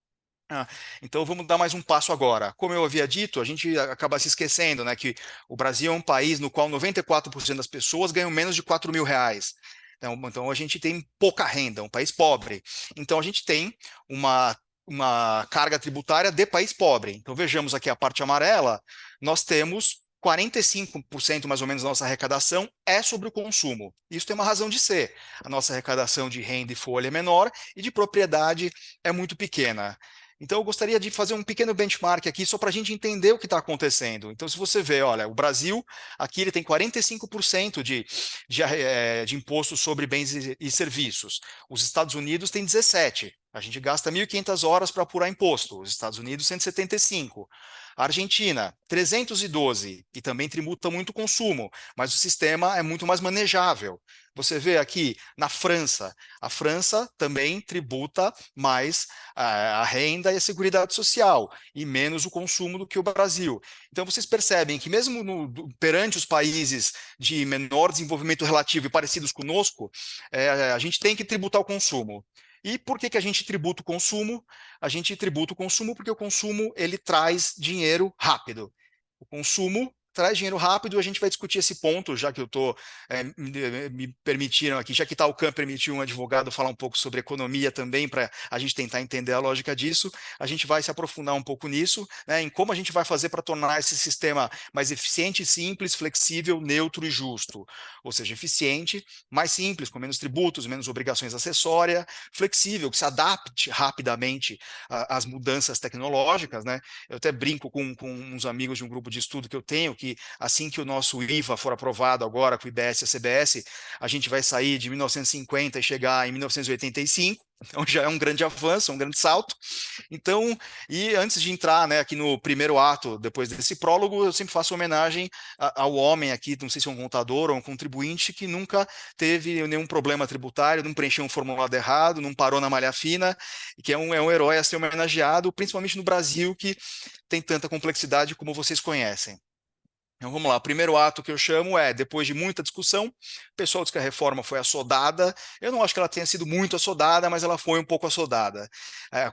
Então vamos dar mais um passo agora. Como eu havia dito, a gente acaba se esquecendo, né, que o Brasil é um país no qual 94% das pessoas ganham menos de R$ 4.000. Então a gente tem pouca renda, um país pobre. Então a gente tem uma carga tributária de país pobre. Então vejamos aqui a parte amarela, nós temos 45% mais ou menos da nossa arrecadação é sobre o consumo. Isso tem uma razão de ser. A nossa arrecadação de renda e folha é menor e de propriedade é muito pequena. Então, eu gostaria de fazer um pequeno benchmark aqui, só para a gente entender o que está acontecendo. Então, se você vê, olha, o Brasil, aqui ele tem 45% de imposto sobre bens e serviços. Os Estados Unidos têm 17%. A gente gasta 1.500 horas para apurar imposto. Os Estados Unidos, 175%. A Argentina, 312, e também tributa muito consumo, mas o sistema é muito mais manejável. Você vê aqui na França, a França também tributa mais a renda e a seguridade social, e menos o consumo do que o Brasil. Então vocês percebem que mesmo perante os países de menor desenvolvimento relativo e parecidos conosco, a gente tem que tributar o consumo. E por que a gente tributa o consumo? A gente tributa o consumo porque o consumo ele traz dinheiro rápido. O consumo traz dinheiro rápido, a gente vai discutir esse ponto, já que eu estou, me permitiram aqui, já que Talcam permitiu um advogado falar um pouco sobre economia também, para a gente tentar entender a lógica disso, a gente vai se aprofundar um pouco nisso, né, em como a gente vai fazer para tornar esse sistema mais eficiente, simples, flexível, neutro e justo. Ou seja, eficiente, mais simples, com menos tributos, menos obrigações acessórias, flexível, que se adapte rapidamente às mudanças tecnológicas, né? Eu até brinco com uns amigos de um grupo de estudo que eu tenho, que assim que o nosso IVA for aprovado agora com o IBS e a CBS, a gente vai sair de 1950 e chegar em 1985, então já é um grande avanço, um grande salto. Então, e antes de entrar, né, aqui no primeiro ato, depois desse prólogo, eu sempre faço homenagem ao homem aqui, não sei se é um contador ou um contribuinte, que nunca teve nenhum problema tributário, não preencheu um formulado errado, não parou na malha fina, que é um herói a ser homenageado, principalmente no Brasil, que tem tanta complexidade como vocês conhecem. Então vamos lá, o primeiro ato que eu chamo é, depois de muita discussão, o pessoal diz que a reforma foi assodada. Eu não acho que ela tenha sido muito assodada, mas ela foi um pouco assodada.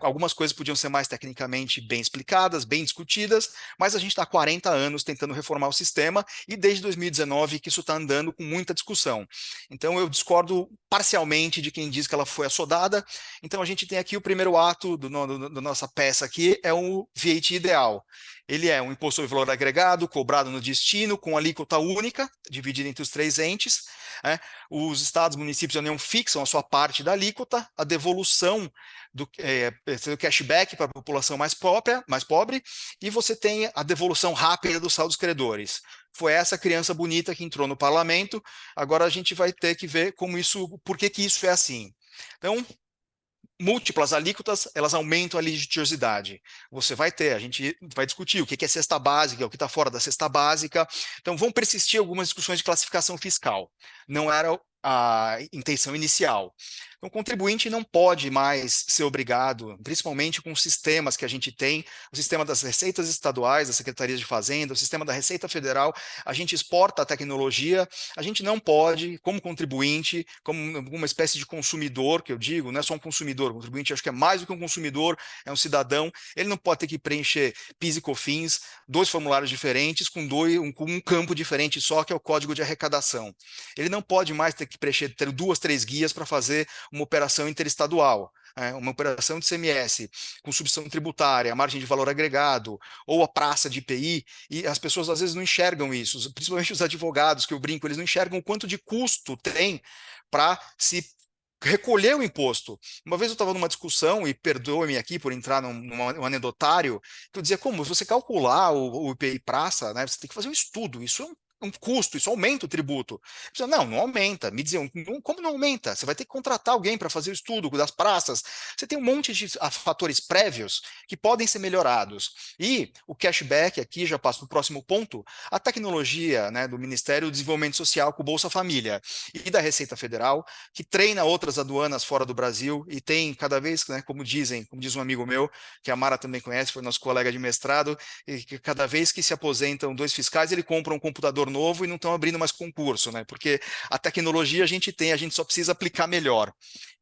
Algumas coisas podiam ser mais tecnicamente bem explicadas, bem discutidas, mas a gente está há 40 anos tentando reformar o sistema e desde 2019 que isso está andando com muita discussão. Então eu discordo parcialmente de quem diz que ela foi assodada. Então a gente tem aqui o primeiro ato da nossa peça aqui, é o VAT ideal. Ele é um imposto sobre valor agregado, cobrado no destino, com alíquota única, dividida entre os 3 entes. Né? Os estados, municípios e a União fixam a sua parte da alíquota, a devolução do cashback para a população mais pobre, e você tem a devolução rápida dos saldos credores. Foi essa criança bonita que entrou no parlamento, agora a gente vai ter que ver por que isso é assim. Então, múltiplas alíquotas, elas aumentam a litigiosidade. A gente vai discutir o que é cesta básica, o que está fora da cesta básica. Então, vão persistir algumas discussões de classificação fiscal. Não era a intenção inicial. Então, o contribuinte não pode mais ser obrigado, principalmente com os sistemas que a gente tem, o sistema das receitas estaduais, das secretarias de fazenda, o sistema da Receita Federal, a gente exporta a tecnologia, a gente não pode, como contribuinte, como uma espécie de consumidor, que eu digo, não é só um consumidor, o contribuinte acho que é mais do que um consumidor, é um cidadão, ele não pode ter que preencher PIS e COFINS, 2 formulários diferentes, com um campo diferente só, que é o código de arrecadação. Ele não pode mais ter que preencher, ter 2, 3 guias para fazer uma operação interestadual, uma operação de CMS com substituição tributária, margem de valor agregado, ou a praça de IPI, e as pessoas às vezes não enxergam isso, principalmente os advogados, que eu brinco, eles não enxergam o quanto de custo tem para se recolher o imposto. Uma vez eu estava numa discussão, e perdoe-me aqui por entrar num anedotário, que eu dizia, como, se você calcular o IPI praça, né, você tem que fazer um estudo, isso é um custo, isso aumenta o tributo. Não aumenta. Me diziam, como não aumenta? Você vai ter que contratar alguém para fazer o estudo das praças. Você tem um monte de fatores prévios que podem ser melhorados. E o cashback, aqui já passo para o próximo ponto, a tecnologia, né, do Ministério do Desenvolvimento Social com o Bolsa Família e da Receita Federal, que treina outras aduanas fora do Brasil e tem cada vez, né, como diz um amigo meu, que a Mara também conhece, foi nosso colega de mestrado, e que cada vez que se aposentam 2 fiscais, ele compra um computador novo e não estão abrindo mais concurso, né? Porque a tecnologia a gente tem, a gente só precisa aplicar melhor.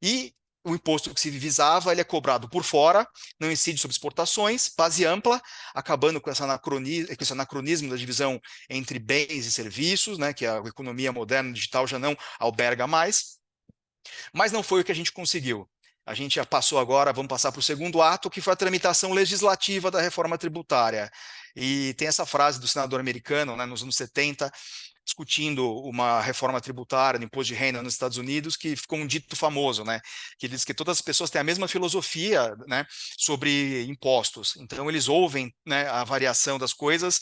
E o imposto que se visava, ele é cobrado por fora, não incide sobre exportações, base ampla, acabando com esse anacronismo da divisão entre bens e serviços, né, que a economia moderna digital já não alberga mais. Mas não foi o que a gente conseguiu. A gente já passou agora, vamos passar para o segundo ato, que foi a tramitação legislativa da reforma tributária. E tem essa frase do senador americano, né, nos anos 70, discutindo uma reforma tributária no imposto de renda nos Estados Unidos, que ficou um dito famoso, né, que diz que todas as pessoas têm a mesma filosofia, né, sobre impostos. Então, eles ouvem, né, a variação das coisas,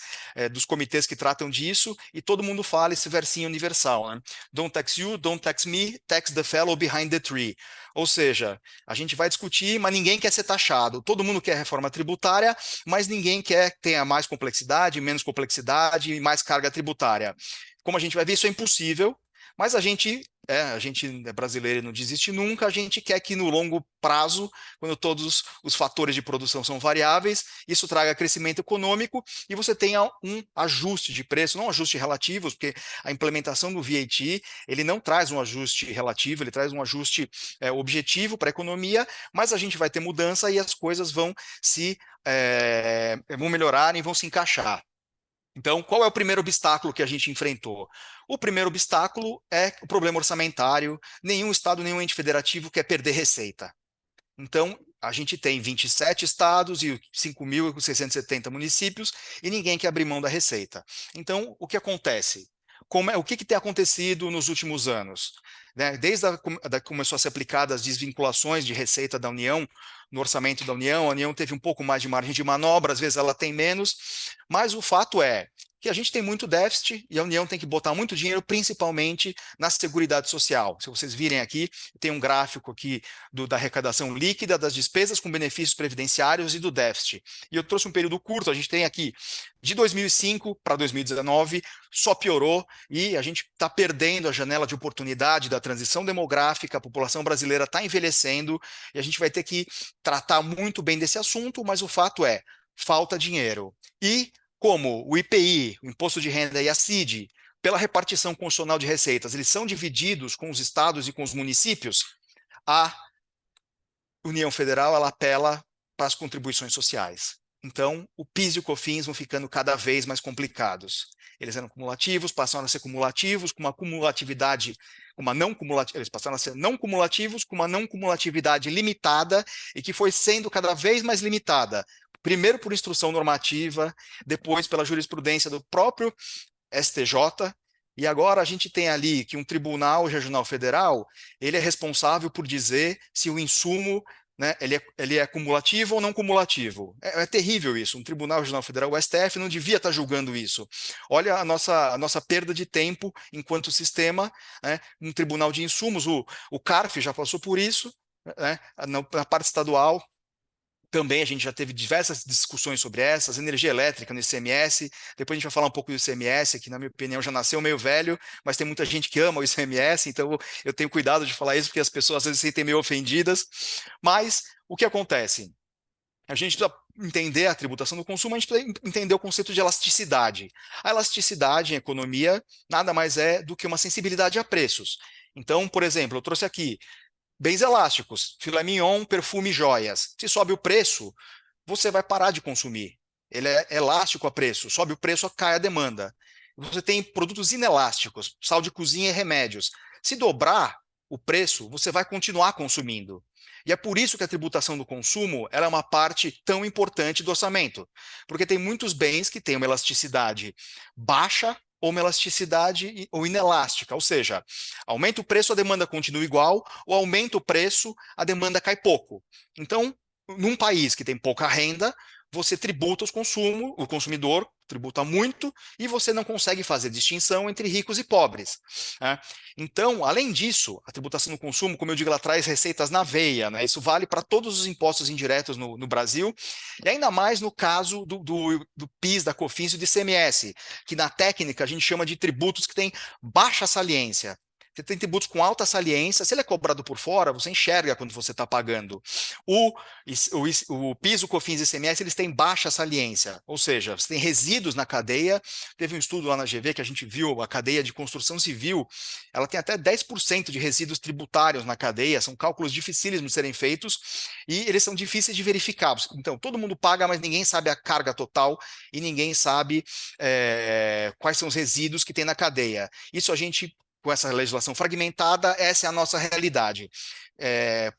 dos comitês que tratam disso, e todo mundo fala esse versinho universal, né? Don't tax you, don't tax me, tax the fellow behind the tree. Ou seja, a gente vai discutir, mas ninguém quer ser taxado. Todo mundo quer reforma tributária, mas ninguém quer que tenha mais complexidade, menos complexidade e mais carga tributária. Como a gente vai ver, isso é impossível, mas a gente é brasileiro e não desiste nunca, a gente quer que no longo prazo, quando todos os fatores de produção são variáveis, isso traga crescimento econômico e você tenha um ajuste de preço, não ajuste relativos, porque a implementação do VAT, ele não traz um ajuste relativo, ele traz um ajuste objetivo para a economia, mas a gente vai ter mudança e as coisas vão vão melhorar e vão se encaixar. Então, qual é o primeiro obstáculo que a gente enfrentou? O primeiro obstáculo é o problema orçamentário. Nenhum estado, nenhum ente federativo quer perder receita. Então, a gente tem 27 estados e 5.670 municípios e ninguém quer abrir mão da receita. Então, o que acontece? O que tem acontecido nos últimos anos? Né? Desde que começou a ser aplicadas as desvinculações de receita da União, no orçamento da União, a União teve um pouco mais de margem de manobra, às vezes ela tem menos, mas o fato é que a gente tem muito déficit e a União tem que botar muito dinheiro, principalmente na Seguridade Social. Se vocês virem aqui, tem um gráfico aqui da arrecadação líquida, das despesas com benefícios previdenciários e do déficit. E eu trouxe um período curto, a gente tem aqui de 2005 para 2019, só piorou e a gente está perdendo a janela de oportunidade da transição demográfica, a população brasileira está envelhecendo e a gente vai ter que tratar muito bem desse assunto, mas o fato é, falta dinheiro. E como o IPI, o Imposto de Renda e a CID, pela repartição constitucional de receitas, eles são divididos com os estados e com os municípios, a União Federal ela apela para as contribuições sociais. Então, o PIS e o COFINS vão ficando cada vez mais complicados. Eles eram cumulativos, passaram a ser cumulativos, com uma cumulatividade, eles passaram a ser não cumulativos, com uma não cumulatividade limitada e que foi sendo cada vez mais limitada, primeiro por instrução normativa, depois pela jurisprudência do próprio STJ, e agora a gente tem ali que um tribunal regional federal, ele é responsável por dizer se o insumo, né, ele é cumulativo ou não cumulativo. É terrível isso, um tribunal regional federal, o STF não devia estar julgando isso. Olha a nossa perda de tempo enquanto sistema, né, um tribunal de insumos, o CARF já passou por isso, né, na parte estadual, também a gente já teve diversas discussões sobre essas, energia elétrica no ICMS, depois a gente vai falar um pouco do ICMS, que na minha opinião já nasceu meio velho, mas tem muita gente que ama o ICMS, então eu tenho cuidado de falar isso, porque as pessoas às vezes se sentem meio ofendidas, mas o que acontece? A gente precisa entender a tributação do consumo, a gente precisa entender o conceito de elasticidade. A elasticidade em economia nada mais é do que uma sensibilidade a preços. Então, por exemplo, eu trouxe aqui bens elásticos, filé mignon, perfume, joias. Se sobe o preço, você vai parar de consumir. Ele é elástico a preço, sobe o preço, cai a demanda. Você tem produtos inelásticos, sal de cozinha e remédios. Se dobrar o preço, você vai continuar consumindo. E é por isso que a tributação do consumo ela é uma parte tão importante do orçamento. Porque tem muitos bens que têm uma elasticidade baixa ou uma elasticidade ou inelástica, ou seja, aumenta o preço, a demanda continua igual, ou aumenta o preço, a demanda cai pouco. Então, num país que tem pouca renda, você tributa os consumo, o consumidor tributa muito e você não consegue fazer distinção entre ricos e pobres. Né? Então, além disso, a tributação do consumo, como eu digo, ela traz receitas na veia. Né? Isso vale para todos os impostos indiretos no Brasil, e ainda mais no caso do PIS, da COFINS e do ICMS, que na técnica a gente chama de tributos que têm baixa saliência. Você tem tributos com alta saliência, se ele é cobrado por fora, você enxerga quando você está pagando. O PIS, o COFINS e o ICMS, eles têm baixa saliência, ou seja, você tem resíduos na cadeia. Teve um estudo lá na GV que a gente viu, a cadeia de construção civil, ela tem até 10% de resíduos tributários na cadeia, são cálculos dificílimos de serem feitos e eles são difíceis de verificar. Então, todo mundo paga, mas ninguém sabe a carga total e ninguém sabe quais são os resíduos que tem na cadeia. Isso a gente com essa legislação fragmentada, essa é a nossa realidade.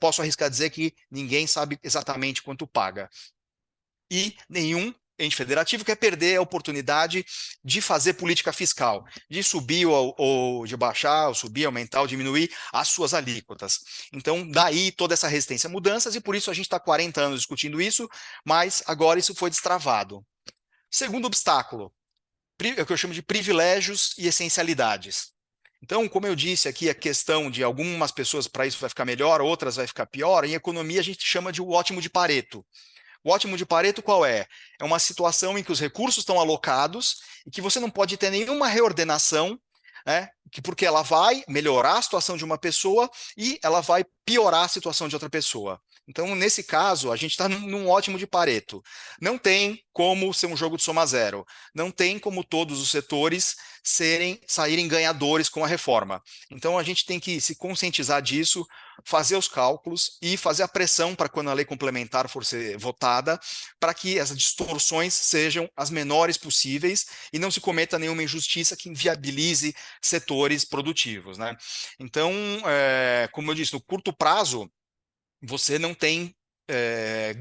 Posso arriscar dizer que ninguém sabe exatamente quanto paga. E nenhum ente federativo quer perder a oportunidade de fazer política fiscal, de subir ou de baixar, ou subir, aumentar ou diminuir as suas alíquotas. Então, daí toda essa resistência a mudanças, e por isso a gente está há 40 anos discutindo isso, mas agora isso foi destravado. Segundo obstáculo, é o que eu chamo de privilégios e essencialidades. Então, como eu disse aqui, a questão de algumas pessoas para isso vai ficar melhor, outras vai ficar pior. Em economia, a gente chama de o ótimo de Pareto. O ótimo de Pareto qual é? É uma situação em que os recursos estão alocados e que você não pode ter nenhuma reordenação, né? Porque ela vai melhorar a situação de uma pessoa e ela vai piorar a situação de outra pessoa. Então, nesse caso, a gente está num ótimo de Pareto. Não tem como ser um jogo de soma zero. Não tem como todos os setores saírem ganhadores com a reforma. Então, a gente tem que se conscientizar disso, fazer os cálculos e fazer a pressão para quando a lei complementar for ser votada, para que essas distorções sejam as menores possíveis e não se cometa nenhuma injustiça que inviabilize setores produtivos. Né? Então, como eu disse, no curto prazo, você não tem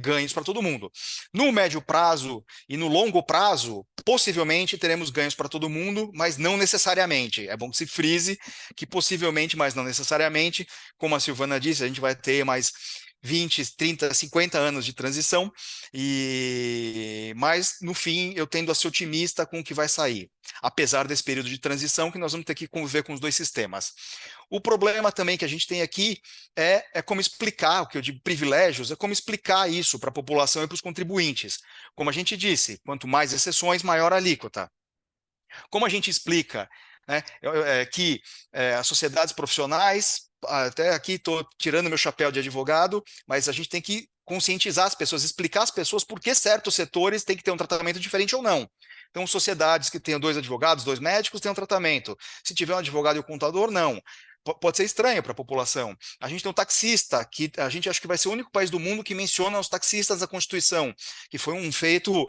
ganhos para todo mundo. No médio prazo e no longo prazo, possivelmente teremos ganhos para todo mundo, mas não necessariamente. É bom que se frise que possivelmente, mas não necessariamente. Como a Silvana disse, a gente vai ter mais 20, 30, 50 anos de transição, mas no fim eu tendo a ser otimista com o que vai sair, apesar desse período de transição que nós vamos ter que conviver com os dois sistemas. O problema também que a gente tem aqui é como explicar, o que eu digo privilégios, é como explicar isso para a população e para os contribuintes. Como a gente disse, quanto mais exceções, maior a alíquota. Como a gente explica, né, que as sociedades profissionais, até aqui estou tirando meu chapéu de advogado, mas a gente tem que conscientizar as pessoas, explicar às pessoas por que certos setores têm que ter um tratamento diferente ou não. Então, sociedades que tenham 2 advogados, 2 médicos, têm um tratamento. Se tiver um advogado e um contador, não. Pode ser estranho para a população. A gente tem um taxista, que a gente acha que vai ser o único país do mundo que menciona os taxistas na Constituição, que foi um feito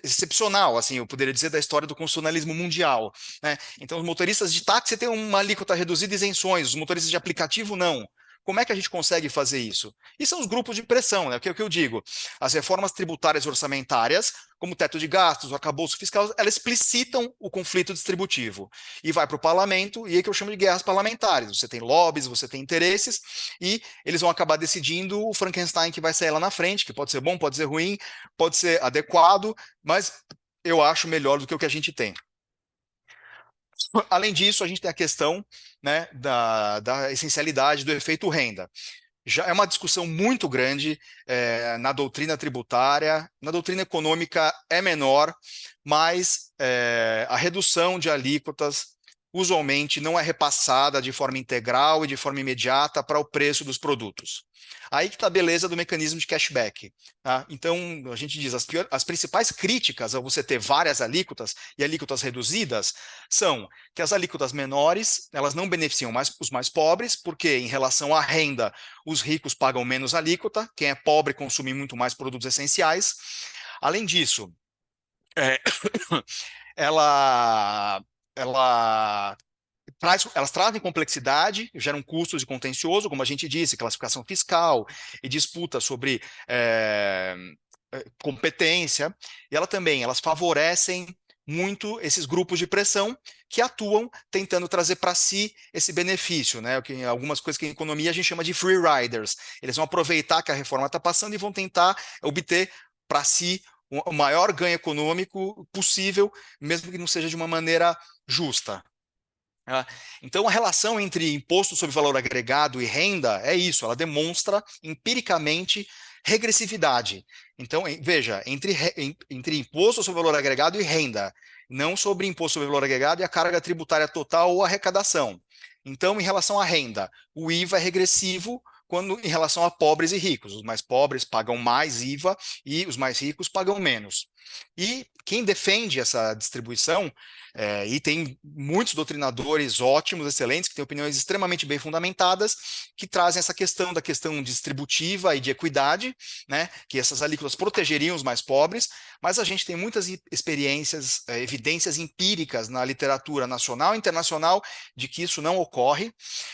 excepcional, assim, eu poderia dizer, da história do constitucionalismo mundial. Né? Então, os motoristas de táxi têm uma alíquota reduzida e isenções, os motoristas de aplicativo não. Como é que a gente consegue fazer isso? E são os grupos de pressão, né? O que eu digo? As reformas tributárias e orçamentárias, como o teto de gastos, o arcabouço fiscal, elas explicitam o conflito distributivo. E vai para o parlamento, e é que eu chamo de guerras parlamentares. Você tem lobbies, você tem interesses, e eles vão acabar decidindo o Frankenstein que vai sair lá na frente, que pode ser bom, pode ser ruim, pode ser adequado, mas eu acho melhor do que o que a gente tem. Além disso, a gente tem a questão, né, da essencialidade do efeito renda. Já é uma discussão muito grande na doutrina tributária, na doutrina econômica é menor, mas a redução de alíquotas usualmente não é repassada de forma integral e de forma imediata para o preço dos produtos. Aí que está a beleza do mecanismo de cashback. Tá? Então, a gente diz, as principais críticas ao você ter várias alíquotas e alíquotas reduzidas são que as alíquotas menores, elas não beneficiam mais os mais pobres, porque em relação à renda, os ricos pagam menos alíquota, quem é pobre consome muito mais produtos essenciais. Além disso, ela elas trazem complexidade, geram custos de contencioso, como a gente disse, classificação fiscal e disputa sobre competência, e elas favorecem muito esses grupos de pressão que atuam tentando trazer para si esse benefício, né? Algumas coisas que em economia a gente chama de free riders. Eles vão aproveitar que a reforma está passando e vão tentar obter para si o maior ganho econômico possível, mesmo que não seja de uma maneira justa. Então, a relação entre imposto sobre valor agregado e renda é isso, ela demonstra empiricamente regressividade. Então, veja, entre imposto sobre valor agregado e renda, não sobre imposto sobre valor agregado e a carga tributária total ou arrecadação. Então, em relação à renda, o IVA é regressivo quando em relação a pobres e ricos. Os mais pobres pagam mais IVA e os mais ricos pagam menos. E quem defende essa distribuição, e tem muitos doutrinadores ótimos, excelentes, que têm opiniões extremamente bem fundamentadas, que trazem essa questão da questão distributiva e de equidade, né, que essas alíquotas protegeriam os mais pobres, mas a gente tem muitas experiências, evidências empíricas na literatura nacional e internacional de que isso não ocorre,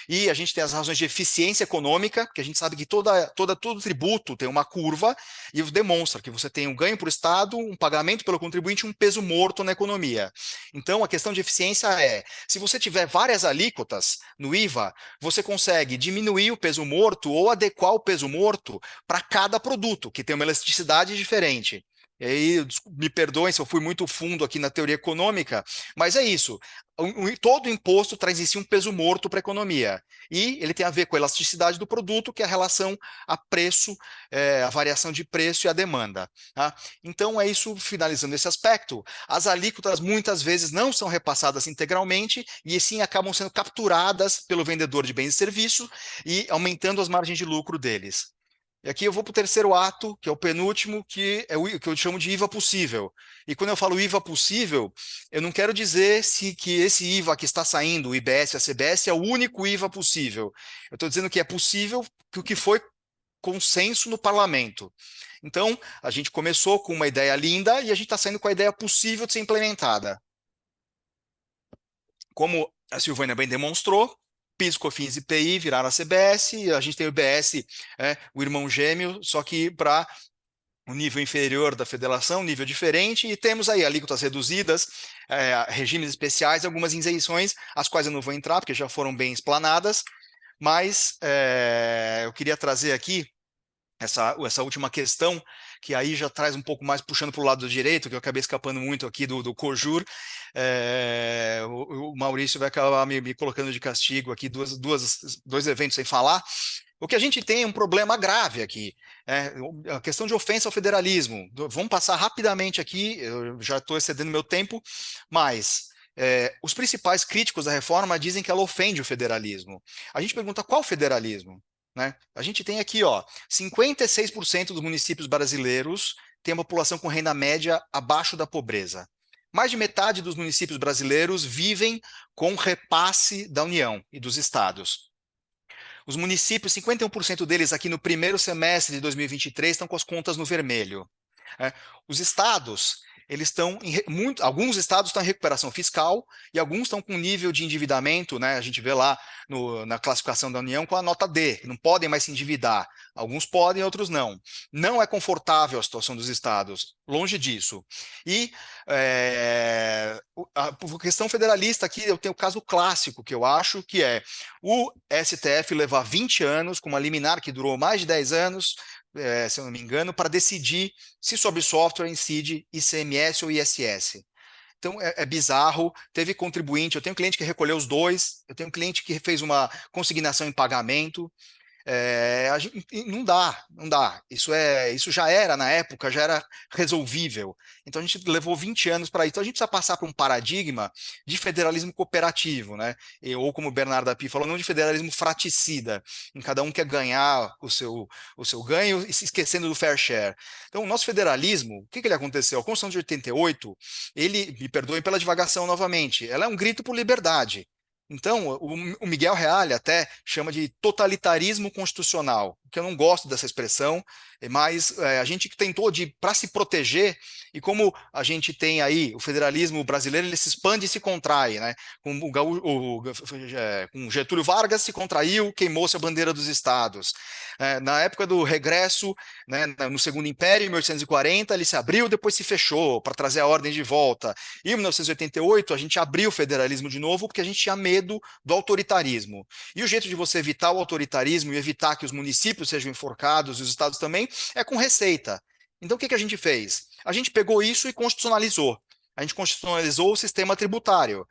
e a gente tem as razões de eficiência econômica, porque a gente sabe que todo tributo tem uma curva, e demonstra que você tem um ganho para o Estado, um pagamento pelo contribuinte e um peso morto na economia. Então, a questão de eficiência é, se você tiver várias alíquotas no IVA, você consegue diminuir o peso morto ou adequar o peso morto para cada produto, que tem uma elasticidade diferente. E aí, me perdoem se eu fui muito fundo aqui na teoria econômica, mas é isso. Todo imposto traz em si um peso morto para a economia. E ele tem a ver com a elasticidade do produto, que é a relação a preço, a variação de preço e a demanda. Tá? Então, é isso, finalizando esse aspecto. As alíquotas muitas vezes não são repassadas integralmente e sim acabam sendo capturadas pelo vendedor de bens e serviços e aumentando as margens de lucro deles. E aqui eu vou para o terceiro ato, que é o penúltimo, que é o que eu chamo de IVA possível. E quando eu falo IVA possível, eu não quero dizer que esse IVA que está saindo, o IBS e a CBS, é o único IVA possível. Eu estou dizendo que é possível que o que foi consenso no parlamento. Então, a gente começou com uma ideia linda e a gente está saindo com a ideia possível de ser implementada. Como a Silvânia bem demonstrou, PIS, COFINS e IPI viraram a CBS, a gente tem o IBS, o irmão gêmeo, só que para o nível inferior da federação, nível diferente, e temos aí alíquotas reduzidas, regimes especiais, algumas isenções, as quais eu não vou entrar, porque já foram bem explanadas, mas eu queria trazer aqui essa última questão, que aí já traz um pouco mais puxando para o lado direito, que eu acabei escapando muito aqui do COJUR. O Maurício vai acabar me colocando de castigo aqui dois eventos sem falar. O que a gente tem é um problema grave aqui, a questão de ofensa ao federalismo. Vamos passar rapidamente aqui, eu já estou excedendo meu tempo, mas os principais críticos da reforma dizem que ela ofende o federalismo. A gente pergunta qual federalismo? Né? A gente tem aqui, 56% dos municípios brasileiros têm uma população com renda média abaixo da pobreza. Mais de metade dos municípios brasileiros vivem com repasse da União e dos estados. Os municípios, 51% deles aqui no primeiro semestre de 2023 estão com as contas no vermelho. Os estados, eles estão alguns estados estão em recuperação fiscal e alguns estão com nível de endividamento, né? A gente vê lá na classificação da União com a nota D, não podem mais se endividar. Alguns podem, outros não. Não é confortável a situação dos estados, longe disso. E a questão federalista aqui, eu tenho o caso clássico, que eu acho que é o STF levar 20 anos, com uma liminar que durou mais de 10 anos, se eu não me engano, para decidir se sobre software incide ICMS ou ISS. Então, é bizarro. Teve contribuinte, eu tenho cliente que recolheu os dois, eu tenho cliente que fez uma consignação em pagamento. Não dá, não dá. Isso já era, na época, já era resolvível. Então, a gente levou 20 anos para isso. Então, a gente precisa passar por um paradigma de federalismo cooperativo, né? Ou, como o Bernardo Api falou, não de federalismo fraticida, em cada um quer ganhar o seu ganho e se esquecendo do fair share. Então, o nosso federalismo, o que ele aconteceu? A Constituição de 88, ele, me perdoem pela divagação novamente, ela é um grito por liberdade. Então, o Miguel Reale até chama de totalitarismo constitucional, que eu não gosto dessa expressão, mas a gente tentou para se proteger, e como a gente tem aí, o federalismo brasileiro, ele se expande e se contrai, né? Com Getúlio Vargas se contraiu, queimou-se a bandeira dos estados. Na época do regresso, né, no Segundo Império, em 1840, ele se abriu, depois se fechou, para trazer a ordem de volta. Em 1988, a gente abriu o federalismo de novo, porque a gente tinha medo do autoritarismo. E o jeito de você evitar o autoritarismo e evitar que os municípios sejam enforcados e os estados também é com receita. Então, o que a gente fez? A gente pegou isso e constitucionalizou. A gente constitucionalizou o sistema tributário,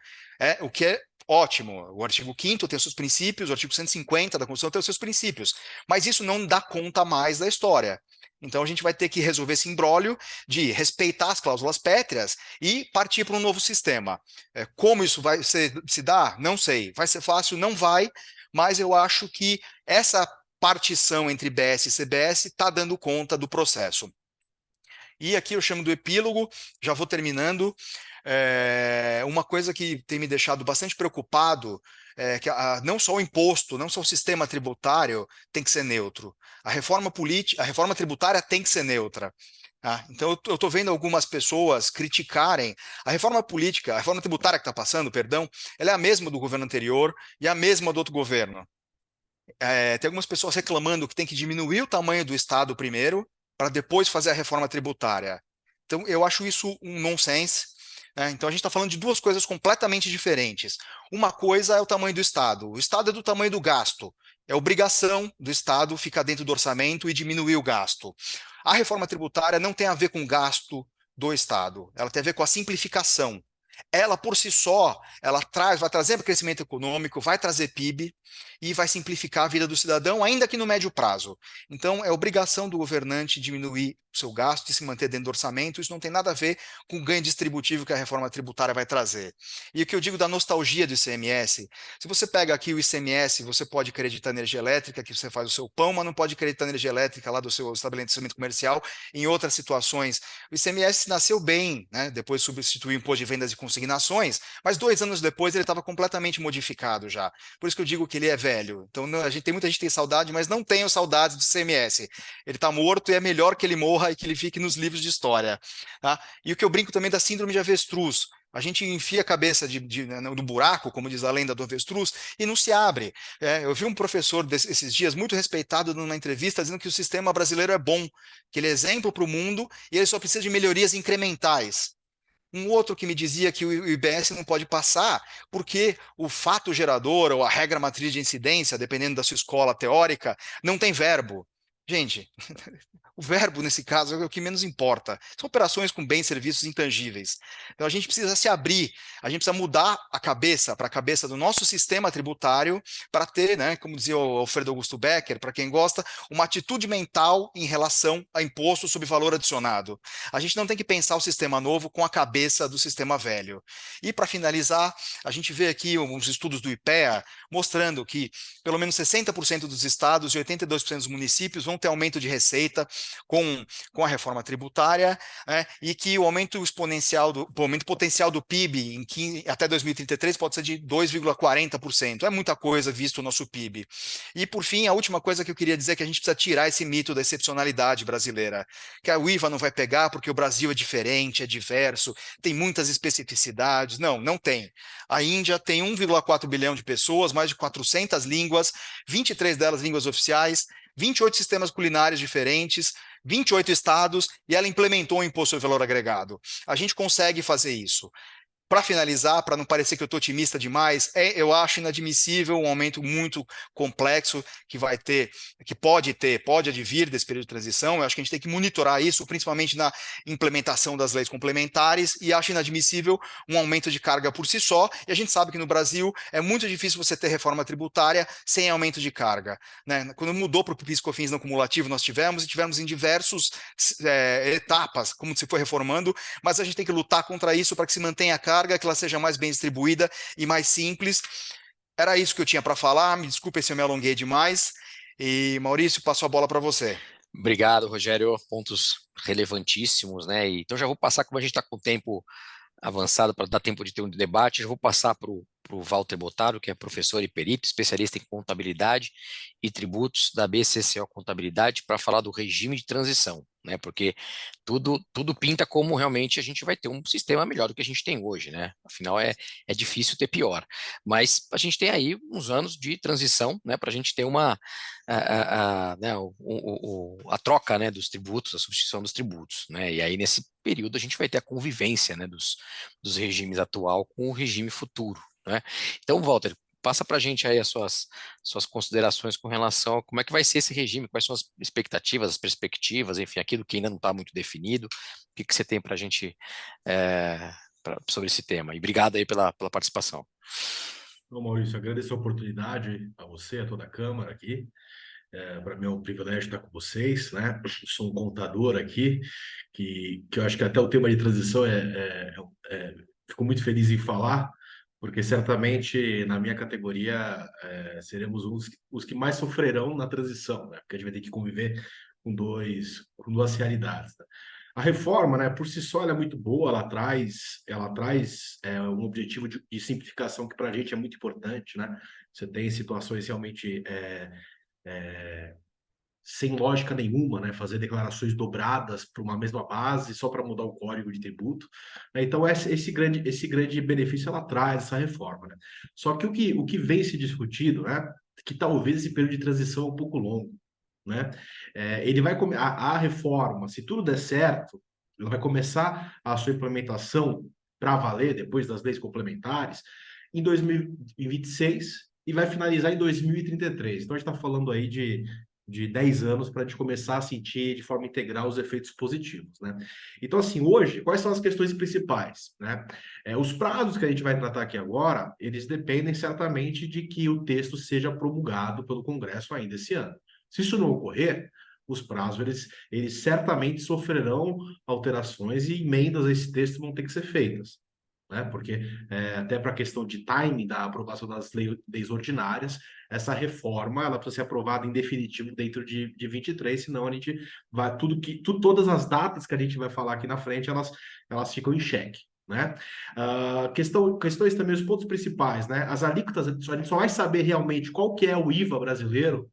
o que é ótimo. O artigo 5º tem os seus princípios, o artigo 150 da Constituição tem os seus princípios, mas isso não dá conta mais da história. Então, a gente vai ter que resolver esse imbróglio de respeitar as cláusulas pétreas e partir para um novo sistema. Como isso vai se dar? Não sei. Vai ser fácil? Não vai, mas eu acho que essa partição entre BS e CBS está dando conta do processo. E aqui eu chamo do epílogo, já vou terminando. Uma coisa que tem me deixado bastante preocupado é que não só o imposto, não só o sistema tributário tem que ser neutro. A reforma tributária tem que ser neutra. Tá? Então, eu estou vendo algumas pessoas criticarem a reforma política, a reforma tributária que está passando, perdão, ela é a mesma do governo anterior e a mesma do outro governo. Tem algumas pessoas reclamando que tem que diminuir o tamanho do Estado primeiro, para depois fazer a reforma tributária. Então, eu acho isso um nonsense. Então, a gente está falando de duas coisas completamente diferentes. Uma coisa é o tamanho do Estado. O Estado é do tamanho do gasto. É obrigação do Estado ficar dentro do orçamento e diminuir o gasto. A reforma tributária não tem a ver com o gasto do Estado. Ela tem a ver com a simplificação. Ela, por si só, vai trazer crescimento econômico, vai trazer PIB e vai simplificar a vida do cidadão, ainda que no médio prazo. Então, é obrigação do governante diminuir o seu gasto e se manter dentro do orçamento. Isso não tem nada a ver com o ganho distributivo que a reforma tributária vai trazer. E o que eu digo da nostalgia do ICMS, se você pega aqui o ICMS, você pode acreditar energia elétrica, que você faz o seu pão, mas não pode acreditar energia elétrica lá do seu estabelecimento comercial em outras situações. O ICMS nasceu bem, né? Depois substituiu o imposto de vendas e consignações, mas 2 anos depois ele estava completamente modificado já. Por isso que eu digo que ele é velho. Então, muita gente tem saudade, mas não tenho saudades do ICMS. Ele está morto e é melhor que ele morra e que ele fique nos livros de história. Tá? E o que eu brinco também da síndrome de avestruz. A gente enfia a cabeça no buraco, como diz a lenda do avestruz, e não se abre. Eu vi um professor esses dias, muito respeitado, numa entrevista, dizendo que o sistema brasileiro é bom, que ele é exemplo para o mundo e ele só precisa de melhorias incrementais. Um outro que me dizia que o IBS não pode passar porque o fato gerador ou a regra matriz de incidência, dependendo da sua escola teórica, não tem verbo. Gente, o verbo, nesse caso, é o que menos importa. São operações com bens e serviços intangíveis. Então, a gente precisa se abrir, a gente precisa mudar a cabeça para a cabeça do nosso sistema tributário para ter, né, como dizia o Alfredo Augusto Becker, para quem gosta, uma atitude mental em relação a imposto sobre valor adicionado. A gente não tem que pensar o sistema novo com a cabeça do sistema velho. E, para finalizar, a gente vê aqui uns estudos do IPEA mostrando que pelo menos 60% dos estados e 82% dos municípios vão não ter aumento de receita com a reforma tributária, né, e que o aumento potencial do PIB até 2033 pode ser de 2,40%. É muita coisa visto o nosso PIB. E, por fim, a última coisa que eu queria dizer é que a gente precisa tirar esse mito da excepcionalidade brasileira, que o IVA não vai pegar porque o Brasil é diferente, é diverso, tem muitas especificidades. Não, não tem. A Índia tem 1,4 bilhão de pessoas, mais de 400 línguas, 23 delas línguas oficiais, 28 sistemas culinários diferentes, 28 estados, e ela implementou o imposto sobre valor agregado. A gente consegue fazer isso. Para finalizar, para não parecer que eu estou otimista demais, eu acho inadmissível um aumento muito complexo que vai ter, que pode advir desse período de transição. Eu acho que a gente tem que monitorar isso, principalmente na implementação das leis complementares, e acho inadmissível um aumento de carga por si só. E a gente sabe que no Brasil é muito difícil você ter reforma tributária sem aumento de carga, né? Quando mudou para o PIS/COFINS não cumulativo, nós tivemos em diversas etapas, como se foi reformando, mas a gente tem que lutar contra isso para que se mantenha a carga, que ela seja mais bem distribuída e mais simples. Era isso que eu tinha para falar. Me desculpe se eu me alonguei demais. E, Maurício, passo a bola para você. Obrigado, Rogério. Pontos relevantíssimos, né? Então já vou passar, como a gente está com o tempo avançado para dar tempo de ter um debate, já vou passar para o Walter Botaro, que é professor e perito, especialista em contabilidade e tributos da BCCO Contabilidade, para falar do regime de transição, né? Porque tudo pinta como realmente a gente vai ter um sistema melhor do que a gente tem hoje, né? Afinal, é difícil ter pior. Mas a gente tem aí uns anos de transição, né? Para a gente ter né, a troca, né, dos tributos, a substituição dos tributos, né? E aí, nesse período, a gente vai ter a convivência, né, dos regimes atual com o regime futuro, né? Então, Walter, passa para a gente aí as suas considerações com relação a como é que vai ser esse regime, quais são as expectativas, as perspectivas, enfim, aquilo que ainda não está muito definido, o que você tem para a gente sobre esse tema. E obrigado aí pela participação. Bom, Maurício, agradeço a oportunidade a você, a toda a Câmara aqui. Para mim é um privilégio estar com vocês, né? Eu sou um contador aqui, que eu acho que até o tema de transição fico muito feliz em falar, porque certamente na minha categoria seremos os que mais sofrerão na transição, né? Porque a gente vai ter que conviver com duas realidades, né? A reforma, né, por si só, ela é muito boa, ela traz um objetivo de simplificação que para a gente é muito importante, né? Você tem situações realmente sem lógica nenhuma, né? Fazer declarações dobradas para uma mesma base só para mudar o código de tributo, né? Então esse grande benefício ela traz essa reforma, né? Só que o que vem se discutido, né? Que talvez esse período de transição é um pouco longo, né? Ele vai a reforma, se tudo der certo, ela vai começar a sua implementação para valer depois das leis complementares em 2026 e vai finalizar em 2033. Então a gente está falando aí de 10 anos para a gente começar a sentir de forma integral os efeitos positivos, né? Então, assim, hoje, quais são as questões principais, né? Os prazos que a gente vai tratar aqui agora, eles dependem certamente de que o texto seja promulgado pelo Congresso ainda esse ano. Se isso não ocorrer, os prazos eles certamente sofrerão alterações e emendas a esse texto vão ter que ser feitas, né? Porque até para a questão de timing da aprovação das leis ordinárias, essa reforma ela precisa ser aprovada em definitivo dentro de 23, senão a gente vai todas as datas que a gente vai falar aqui na frente elas ficam em xeque, né? Questões também, os pontos principais, né? As alíquotas, a gente só vai saber realmente qual que é o IVA brasileiro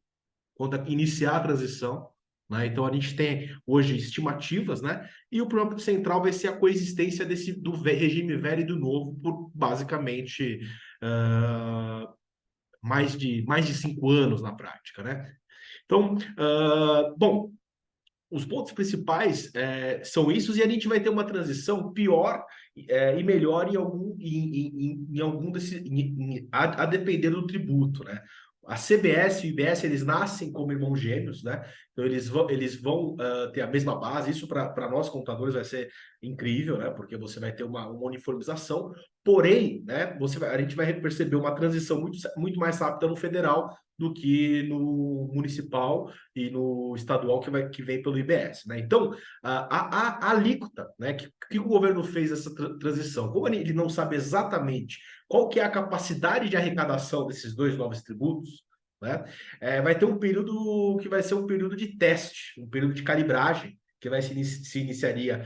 quando iniciar a transição, né? Então a gente tem hoje estimativas, né? E o próprio central vai ser a coexistência do regime velho e do novo por basicamente mais de 5 anos na prática, né? Então, bom, os pontos principais são isso, e a gente vai ter uma transição pior e melhor em algum a depender do tributo, né? A CBS e o IBS, eles nascem como irmãos gêmeos, né? Então, eles vão ter a mesma base. Isso, para nós, contadores, vai ser incrível, né? Porque você vai ter uma uniformização. Porém, né, a gente vai perceber uma transição muito, muito mais rápida no federal do que no municipal e no estadual que vem pelo IBS, né? Então, a alíquota, né? Que o governo fez essa transição? Como ele não sabe exatamente qual que é a capacidade de arrecadação desses dois novos tributos, né? Vai ter um período que vai ser um período de teste, um período de calibragem, que se iniciaria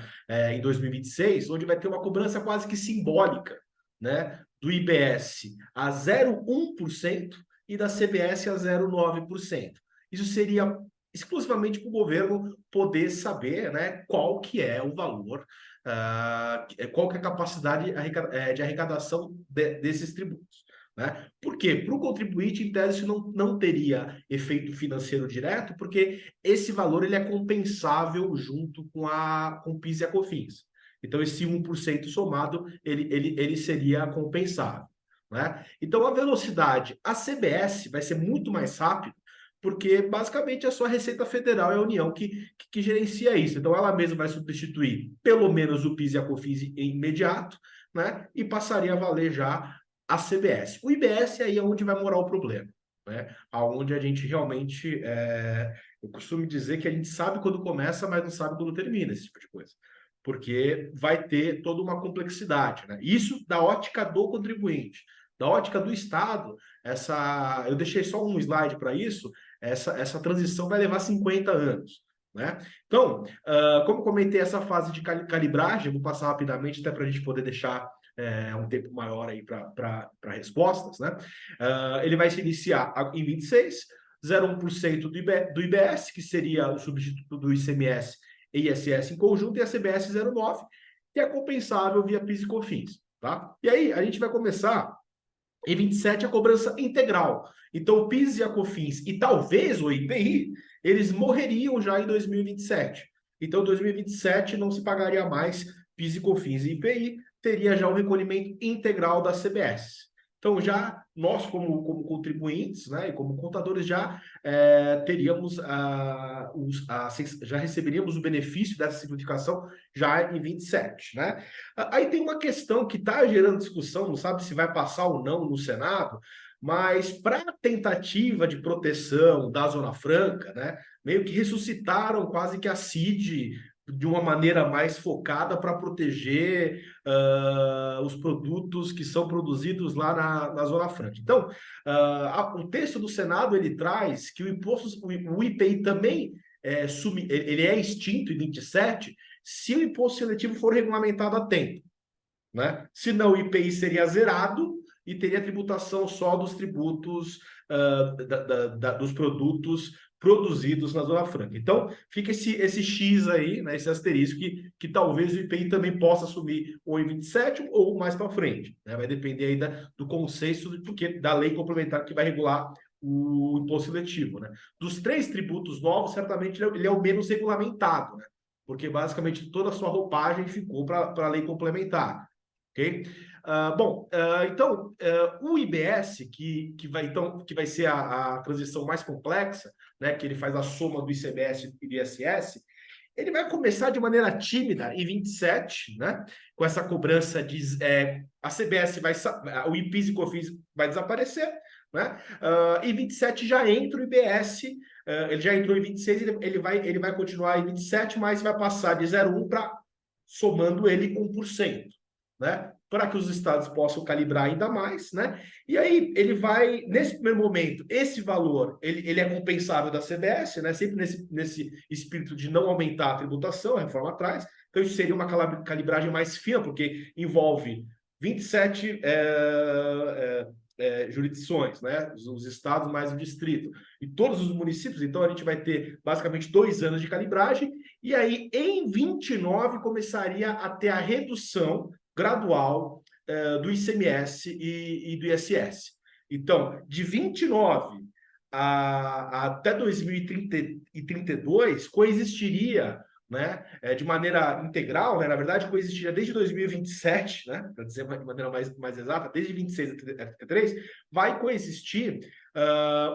em 2026, onde vai ter uma cobrança quase que simbólica, né, do IBS a 0,1% e da CBS a 0,9%. Isso seria exclusivamente para o governo poder saber, né, qual que é o valor, qual que é a capacidade de arrecadação desses tributos. Né? Por quê? Para o contribuinte, em tese, isso não teria efeito financeiro direto, porque esse valor ele é compensável junto com o PIS e a COFINS. Então, esse 1% somado, ele seria compensável. Né? Então, a velocidade, a CBS vai ser muito mais rápido, porque basicamente a sua Receita Federal é a União que gerencia isso. Então, ela mesma vai substituir pelo menos o PIS e a COFINS em imediato, né? E passaria a valer já a CBS. O IBS aí é onde vai morar o problema, né? Aonde a gente realmente, eu costumo dizer que a gente sabe quando começa, mas não sabe quando termina esse tipo de coisa, porque vai ter toda uma complexidade, né? Isso da ótica do contribuinte. Da ótica do Estado, eu deixei só um slide para isso, essa transição vai levar 50 anos. Né? Então, como comentei essa fase de calibragem, vou passar rapidamente até para a gente poder deixar um tempo maior aí para respostas, né? Ele vai se iniciar em 26, 0,1% do IBS, que seria o substituto do ICMS e ISS em conjunto, e a CBS 0,9, que é compensável via PIS e COFINS. Tá? E aí, a gente vai começar em 27 a cobrança integral. Então, o PIS e a COFINS e talvez o IPI, eles morreriam já em 2027. Então, em 2027 não se pagaria mais PIS e COFINS e IPI, teria já o recolhimento integral da CBS. Então, já nós, como contribuintes, né, e como contadores, já teríamos já receberíamos o benefício dessa simplificação já em 27. Né? Aí tem uma questão que está gerando discussão, não sabe se vai passar ou não no Senado, mas para a tentativa de proteção da Zona Franca, né, meio que ressuscitaram quase que a CID de uma maneira mais focada para proteger os produtos que são produzidos lá na Zona Franca. Então, o texto do Senado ele traz que o IPI também ele é extinto em 27 se o imposto seletivo for regulamentado a tempo. Né? Senão o IPI seria zerado e teria tributação só dos tributos dos produtos produzidos na Zona Franca. Então, fica esse X aí, né, esse asterisco, que talvez o IPI também possa assumir ou em 27 ou mais para frente. Né? Vai depender aí do consenso da lei complementar que vai regular o imposto seletivo. Né? Dos 3 tributos novos, certamente ele é o menos regulamentado, né? Porque basicamente toda a sua roupagem ficou para a lei complementar. Ok? Então, o IBS, que vai ser a transição mais complexa, né, que ele faz a soma do ICMS e do ISS, ele vai começar de maneira tímida em 27, né, com essa cobrança a CBS o IPIS e COFINS vai desaparecer, né? Em 27 já entra o IBS, ele já entrou em 26, ele vai continuar em 27, mas vai passar de 0,1 para somando ele com 1%. Né? Para que os estados possam calibrar ainda mais, né? E aí ele vai, nesse primeiro momento, esse valor ele é compensável da CBS, né? Sempre nesse espírito de não aumentar a tributação, a reforma traz. Então isso seria uma calibragem mais fina, porque envolve 27 jurisdições, né? Os estados mais o distrito e todos os municípios. Então a gente vai ter basicamente 2 anos de calibragem e aí em 29 começaria a ter a redução gradual do ICMS e do ISS. Então, de 29 até 2032, coexistiria, né, de maneira integral, né, na verdade, coexistiria desde 2027, né, para dizer de maneira mais exata, desde 26 a 33, vai coexistir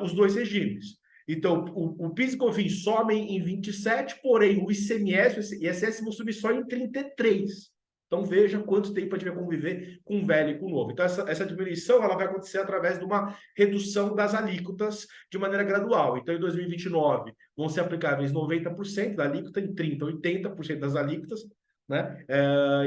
os 2 regimes. Então, o PIS e COFINS sobem em 27, porém o ICMS e o ISS vão subir só em 33. Então, veja quanto tempo a gente vai conviver com o velho e com o novo. Então, essa diminuição ela vai acontecer através de uma redução das alíquotas de maneira gradual. Então, em 2029, vão ser aplicáveis 90% da alíquota, em 30, 80% das alíquotas, né?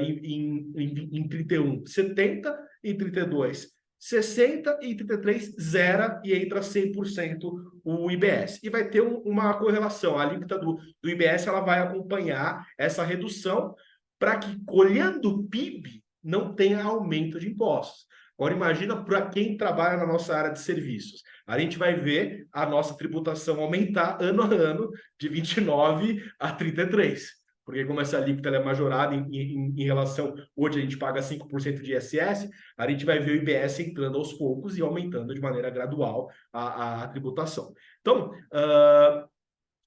Em 31, 70%, em 32, 60 e 33 zera e entra 100% o IBS. E vai ter uma correlação. A alíquota do IBS ela vai acompanhar essa redução para que, olhando o PIB, não tenha aumento de impostos. Agora, imagina para quem trabalha na nossa área de serviços. A gente vai ver a nossa tributação aumentar ano a ano de 29 a 33. Porque como essa alíquota é majorada em relação... Hoje a gente paga 5% de ISS, a gente vai ver o IBS entrando aos poucos e aumentando de maneira gradual a tributação. Então, a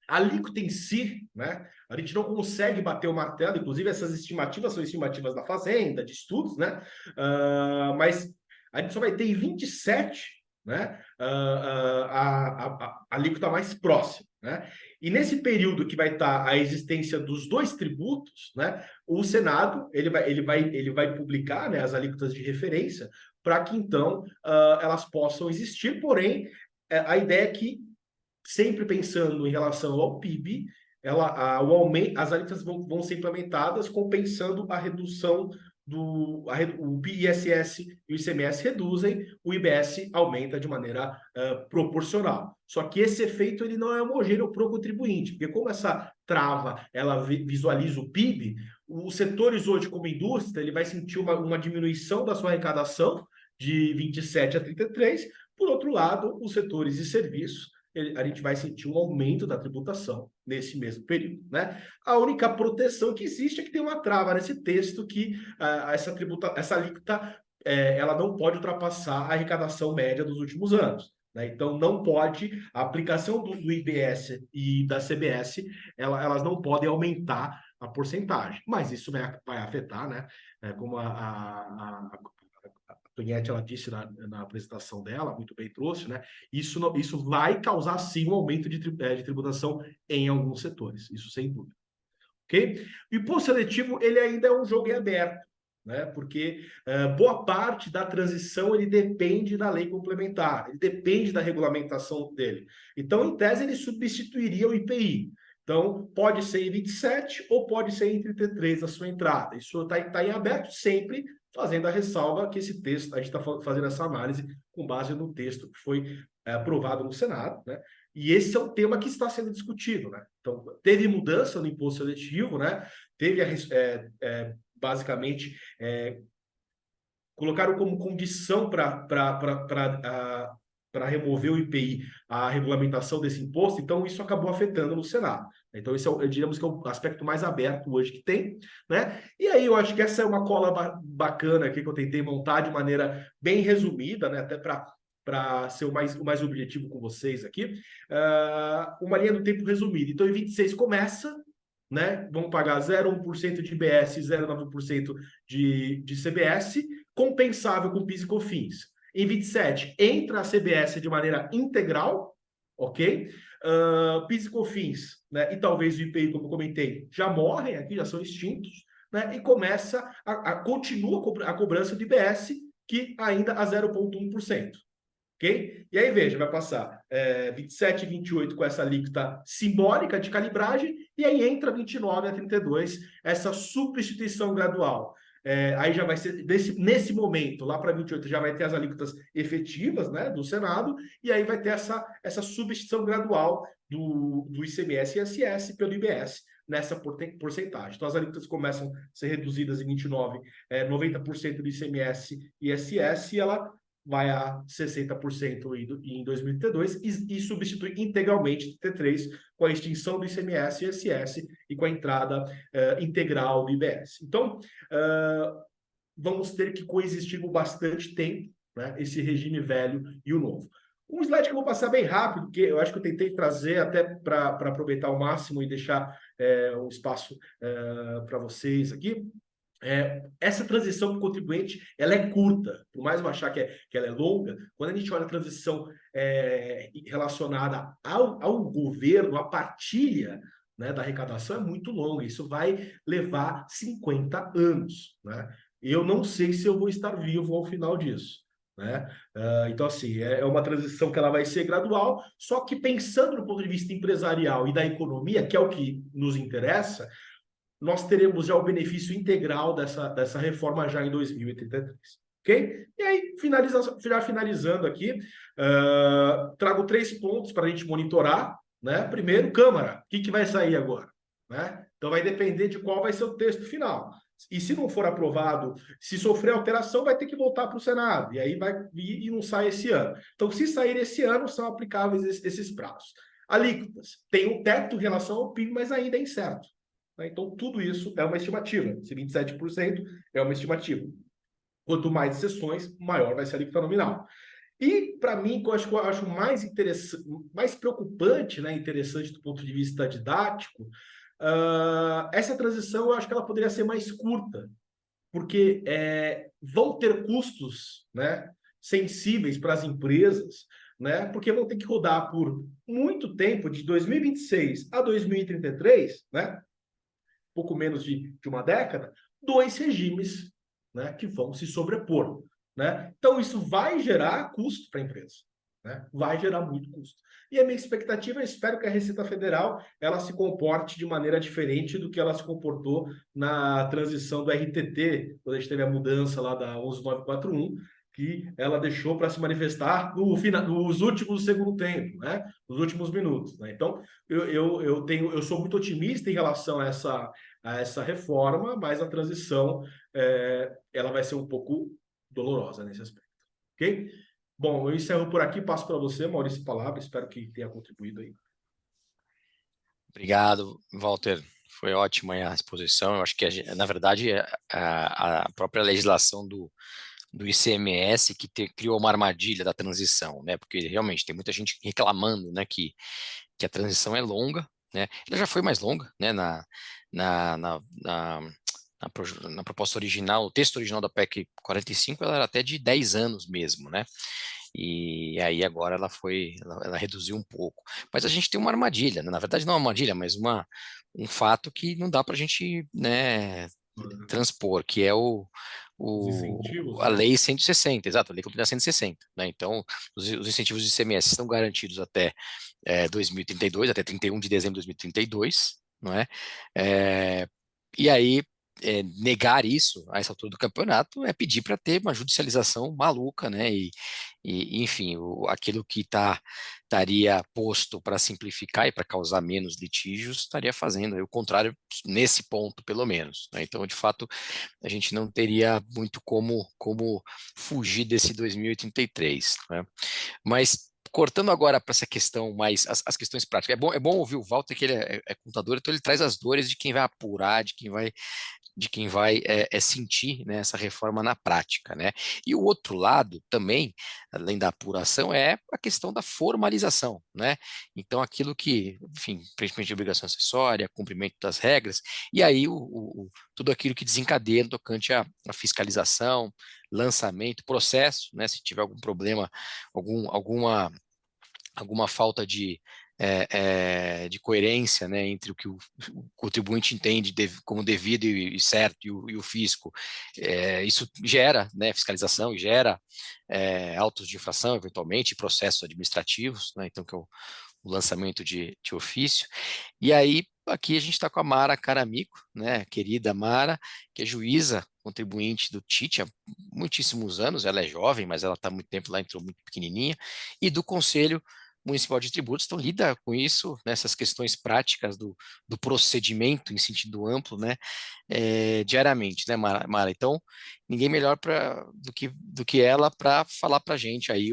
alíquota em si, né, a gente não consegue bater o martelo, inclusive essas estimativas são estimativas da Fazenda, de estudos, né, mas a gente só vai ter em 27, né, a alíquota mais próxima, né? E nesse período que vai estar a existência dos dois tributos, né, o Senado ele vai publicar, né, as alíquotas de referência para que então elas possam existir, porém a ideia é que sempre pensando em relação ao PIB, o aumento, as alíquotas vão ser implementadas compensando a redução o ISS e o ICMS reduzem, o IBS aumenta de maneira proporcional. Só que esse efeito ele não é homogêneo para o contribuinte, porque como essa trava ela visualiza o PIB, os setores hoje como indústria, ele vai sentir uma diminuição da sua arrecadação de 27 a 33, por outro lado, os setores de serviços, a gente vai sentir um aumento da tributação nesse mesmo período, né? A única proteção que existe é que tem uma trava nesse texto que essa alíquota ela não pode ultrapassar a arrecadação média dos últimos anos, né? Então não pode, a aplicação do IBS e da CBS, elas não podem aumentar a porcentagem, mas isso vai afetar, né? Como a Tonietti, ela disse na apresentação dela, muito bem trouxe, né? Isso vai causar, sim, um aumento de tributação em alguns setores, isso sem dúvida. Ok? E o imposto seletivo, ele ainda é um jogo em aberto, né? Porque boa parte da transição, ele depende da lei complementar, ele depende da regulamentação dele. Então, em tese, ele substituiria o IPI. Então, pode ser em 27 ou pode ser em 33 a sua entrada. Isso está em aberto sempre, fazendo a ressalva que esse texto, a gente está fazendo essa análise com base no texto que foi aprovado no Senado, né? E esse é o tema que está sendo discutido, né? Então, teve mudança no imposto seletivo, né? Teve, basicamente, colocaram como condição para remover o IPI a regulamentação desse imposto, então isso acabou afetando no Senado. Então, esse diríamos que é o aspecto mais aberto hoje que tem, né? E aí eu acho que essa é uma cola bacana aqui que eu tentei montar de maneira bem resumida, né? Até para ser o mais objetivo com vocês aqui. Uma linha do tempo resumida. Então, em 26 começa, né? Vamos pagar 0,1% de IBS e 0,9% de CBS, compensável com PIS e COFINS. Em 27, entra a CBS de maneira integral, ok? PIS e COFINS, né, e talvez o IPI, como eu comentei, já morrem aqui, já são extintos, né, e começa continua a cobrança do IBS, que ainda a 0,1%. Ok? E aí, veja, vai passar 27 e 28 com essa alíquota simbólica de calibragem, e aí entra 29 a 32, essa substituição gradual. Aí já vai ser, nesse momento, lá para 28, já vai ter as alíquotas efetivas, né, do Senado, e aí vai ter essa substituição gradual do ICMS e ISS pelo IBS, nessa porcentagem. Então, as alíquotas começam a ser reduzidas em 29, 90% do ICMS e ISS, e ela vai a 60% em 2032 e substitui integralmente 33 com a extinção do ICMS e ISS e com a entrada integral do IBS. Então, vamos ter que coexistir por bastante tempo, né, esse regime velho e o novo. Um slide que eu vou passar bem rápido, porque eu acho que eu tentei trazer até para aproveitar ao máximo e deixar um espaço para vocês aqui. Essa transição para o contribuinte, ela é curta, por mais eu achar que ela é longa, quando a gente olha a transição relacionada ao governo, a partilha, né, da arrecadação é muito longa, isso vai levar 50 anos, né? Eu não sei se eu vou estar vivo ao final disso, né? Então, assim, é uma transição que ela vai ser gradual, só que pensando do ponto de vista empresarial e da economia, que é o que nos interessa, nós teremos já o benefício integral dessa reforma já em 2033. ok? E aí, já finalizando aqui, trago 3 pontos para a gente monitorar, né? Primeiro, Câmara, o que vai sair agora? Né? Então, vai depender de qual vai ser o texto final. E se não for aprovado, se sofrer alteração, vai ter que voltar para o Senado. E aí vai vir e não sai esse ano. Então, se sair esse ano, são aplicáveis esses prazos. Alíquotas. Tem um teto em relação ao PIB, mas ainda é incerto. Né? Então, tudo isso é uma estimativa. Esse 27% é uma estimativa. Quanto mais sessões, maior vai ser a alíquota nominal. E, para mim, que eu acho mais interessante, mais preocupante, né, interessante do ponto de vista didático, essa transição eu acho que ela poderia ser mais curta, porque vão ter custos, né, sensíveis para as empresas, né, porque vão ter que rodar por muito tempo, de 2026 a 2033, né, pouco menos de uma década, 2 regimes, né, que vão se sobrepor. Né? Então, isso vai gerar custo para a empresa. Né? Vai gerar muito custo. E a minha expectativa, eu espero que a Receita Federal ela se comporte de maneira diferente do que ela se comportou na transição do RTT, quando a gente teve a mudança lá da 11941, que ela deixou para se manifestar nos últimos segundo tempo, né? Nos últimos minutos. Né? Então, eu sou muito otimista em relação a essa reforma, mas a transição ela vai ser um pouco dolorosa nesse aspecto. Ok? Bom, eu encerro por aqui, passo para você, Maurício, palavra, espero que tenha contribuído aí. Obrigado, Walter. Foi ótima a exposição. Eu acho que, na verdade, a própria legislação do ICMS criou uma armadilha da transição, né? Porque realmente tem muita gente reclamando, né, que a transição é longa, né? Ela já foi mais longa, né? Na proposta original, o texto original da PEC 45, ela era até de 10 anos mesmo, né? E aí agora ela reduziu um pouco. Mas a gente tem uma armadilha, né? Na verdade não é uma armadilha, mas um fato que não dá para a gente, né, transpor, que é Os incentivos, a né? lei 160, exato, a lei complementar 160, né? Então, os incentivos de ICMS estão garantidos até 2032, até 31 de dezembro de 2032, não é? E aí, negar isso a essa altura do campeonato é pedir para ter uma judicialização maluca, né? Enfim, aquilo que estaria posto para simplificar e para causar menos litígios estaria fazendo o contrário nesse ponto, pelo menos. Né? Então, de fato, a gente não teria muito como fugir desse 2033. Né? Mas cortando agora para essa questão mais as questões práticas, é bom ouvir o Walter, que ele é contador, então ele traz as dores de quem vai apurar, de quem vai sentir, né, essa reforma na prática, né? E o outro lado também, além da apuração, é a questão da formalização, né? Então, aquilo que, enfim, principalmente de obrigação acessória, cumprimento das regras, e aí tudo aquilo que desencadeia no tocante à fiscalização, lançamento, processo, né? Se tiver algum problema, alguma falta de coerência, né, entre o que o contribuinte entende como devido e certo e o fisco, isso gera, né, fiscalização, gera autos de infração, eventualmente, processos administrativos, né, então que é o lançamento de ofício. E aí, aqui a gente está com a Mara Caramico, né, querida Mara, que é juíza contribuinte do TIT há muitíssimos anos, ela é jovem, mas ela está há muito tempo lá, entrou muito pequenininha, e do Conselho Municipal de Tributos, então lida com isso, nessas questões práticas do procedimento em sentido amplo, né, diariamente, né, Mara? Então, ninguém melhor do que ela para falar para a gente aí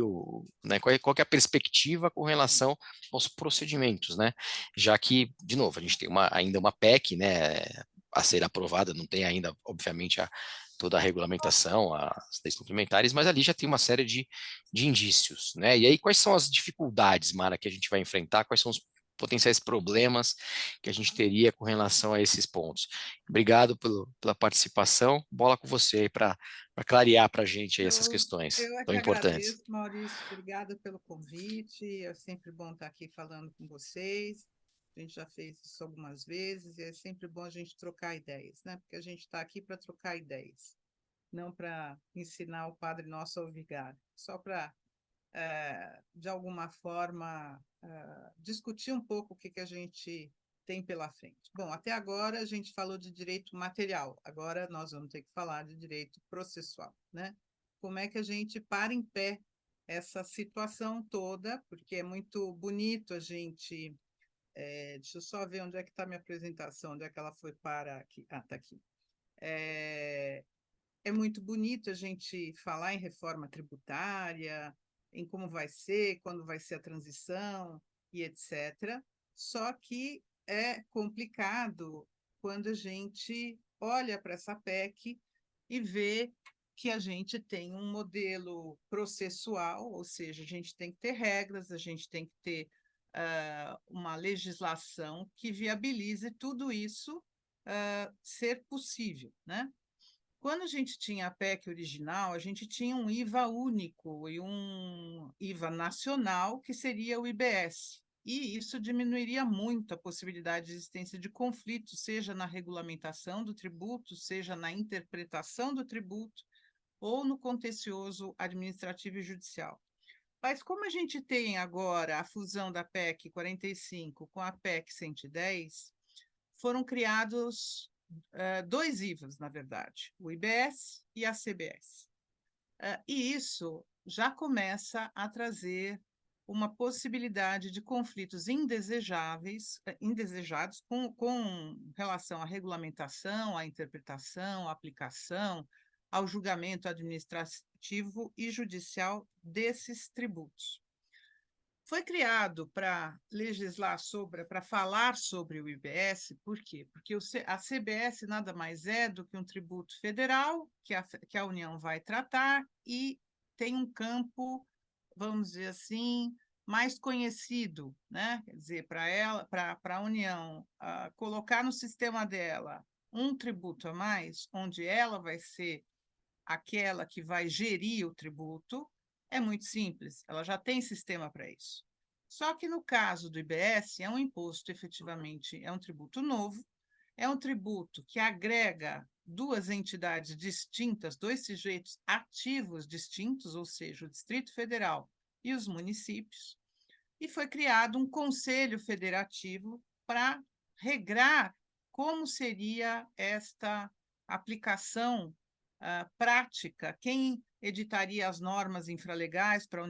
né, qual que é a perspectiva com relação aos procedimentos, né? Já que, de novo, a gente tem ainda uma PEC, né, a ser aprovada, não tem ainda, obviamente, toda a regulamentação, as leis complementares, mas ali já tem uma série de indícios, né? E aí, quais são as dificuldades, Mara, que a gente vai enfrentar? Quais são os potenciais problemas que a gente teria com relação a esses pontos? Obrigado pela participação. Bola com você aí para clarear para a gente aí essas questões Eu é tão que importantes. agradeço, Maurício. Obrigada pelo convite. É sempre bom estar aqui falando com vocês. A gente já fez isso algumas vezes e é sempre bom a gente trocar ideias, né? Porque a gente está aqui para trocar ideias, não para ensinar o Padre Nosso ao vigário, só para, de alguma forma, discutir um pouco o que a gente tem pela frente. Bom, até agora a gente falou de direito material, agora nós vamos ter que falar de direito processual, né? como é que a gente para em pé essa situação toda, porque é muito bonito a gente... deixa eu só ver onde é que está a minha apresentação, onde é que ela foi para aqui. Ah, está aqui. É muito bonito a gente falar em reforma tributária, em como vai ser, quando vai ser a transição e etc. Só que é complicado quando a gente olha para essa PEC e vê que a gente tem um modelo processual, ou seja, a gente tem que ter regras, a gente tem que ter uma legislação que viabilize tudo isso ser possível, né? Quando a gente tinha a PEC original, a gente tinha um IVA único e um IVA nacional, que seria o IBS. E isso diminuiria muito a possibilidade de existência de conflitos, seja na regulamentação do tributo, seja na interpretação do tributo, ou no contencioso administrativo e judicial. Mas como a gente tem agora a fusão da PEC 45 com a PEC 110, foram criados dois IVAs, na verdade, o IBS e a CBS. E isso já começa a trazer uma possibilidade de conflitos indesejados com relação à regulamentação, à interpretação, à aplicação, ao julgamento administrativo e judicial desses tributos. Foi criado para legislar sobre, para falar sobre o IBS, por quê? Porque a CBS nada mais é do que um tributo federal que a União vai tratar e tem um campo, vamos dizer assim, mais conhecido, né? Quer dizer, para a União colocar no sistema dela um tributo a mais, onde ela vai ser aquela que vai gerir o tributo, é muito simples, ela já tem sistema para isso. Só que no caso do IBS, é um imposto, efetivamente, é um tributo novo, é um tributo que agrega duas entidades distintas, dois sujeitos ativos distintos, ou seja, o Distrito Federal e os municípios, e foi criado um conselho federativo para regrar como seria esta aplicação prática, quem editaria as normas infralegais para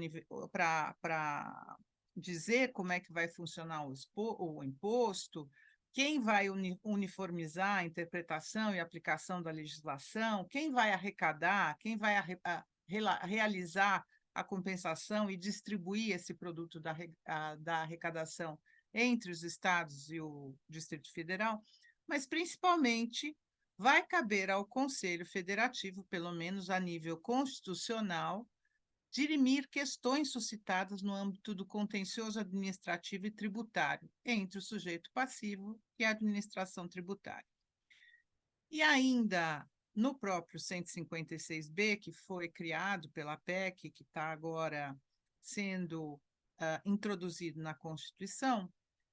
dizer como é que vai funcionar o imposto, quem vai uniformizar a interpretação e aplicação da legislação, quem vai arrecadar, quem vai realizar a compensação e distribuir esse produto da arrecadação entre os estados e o Distrito Federal, mas principalmente vai caber ao Conselho Federativo, pelo menos a nível constitucional, dirimir questões suscitadas no âmbito do contencioso administrativo e tributário entre o sujeito passivo e a administração tributária. E ainda no próprio 156B, que foi criado pela PEC, que está agora sendo introduzido na Constituição,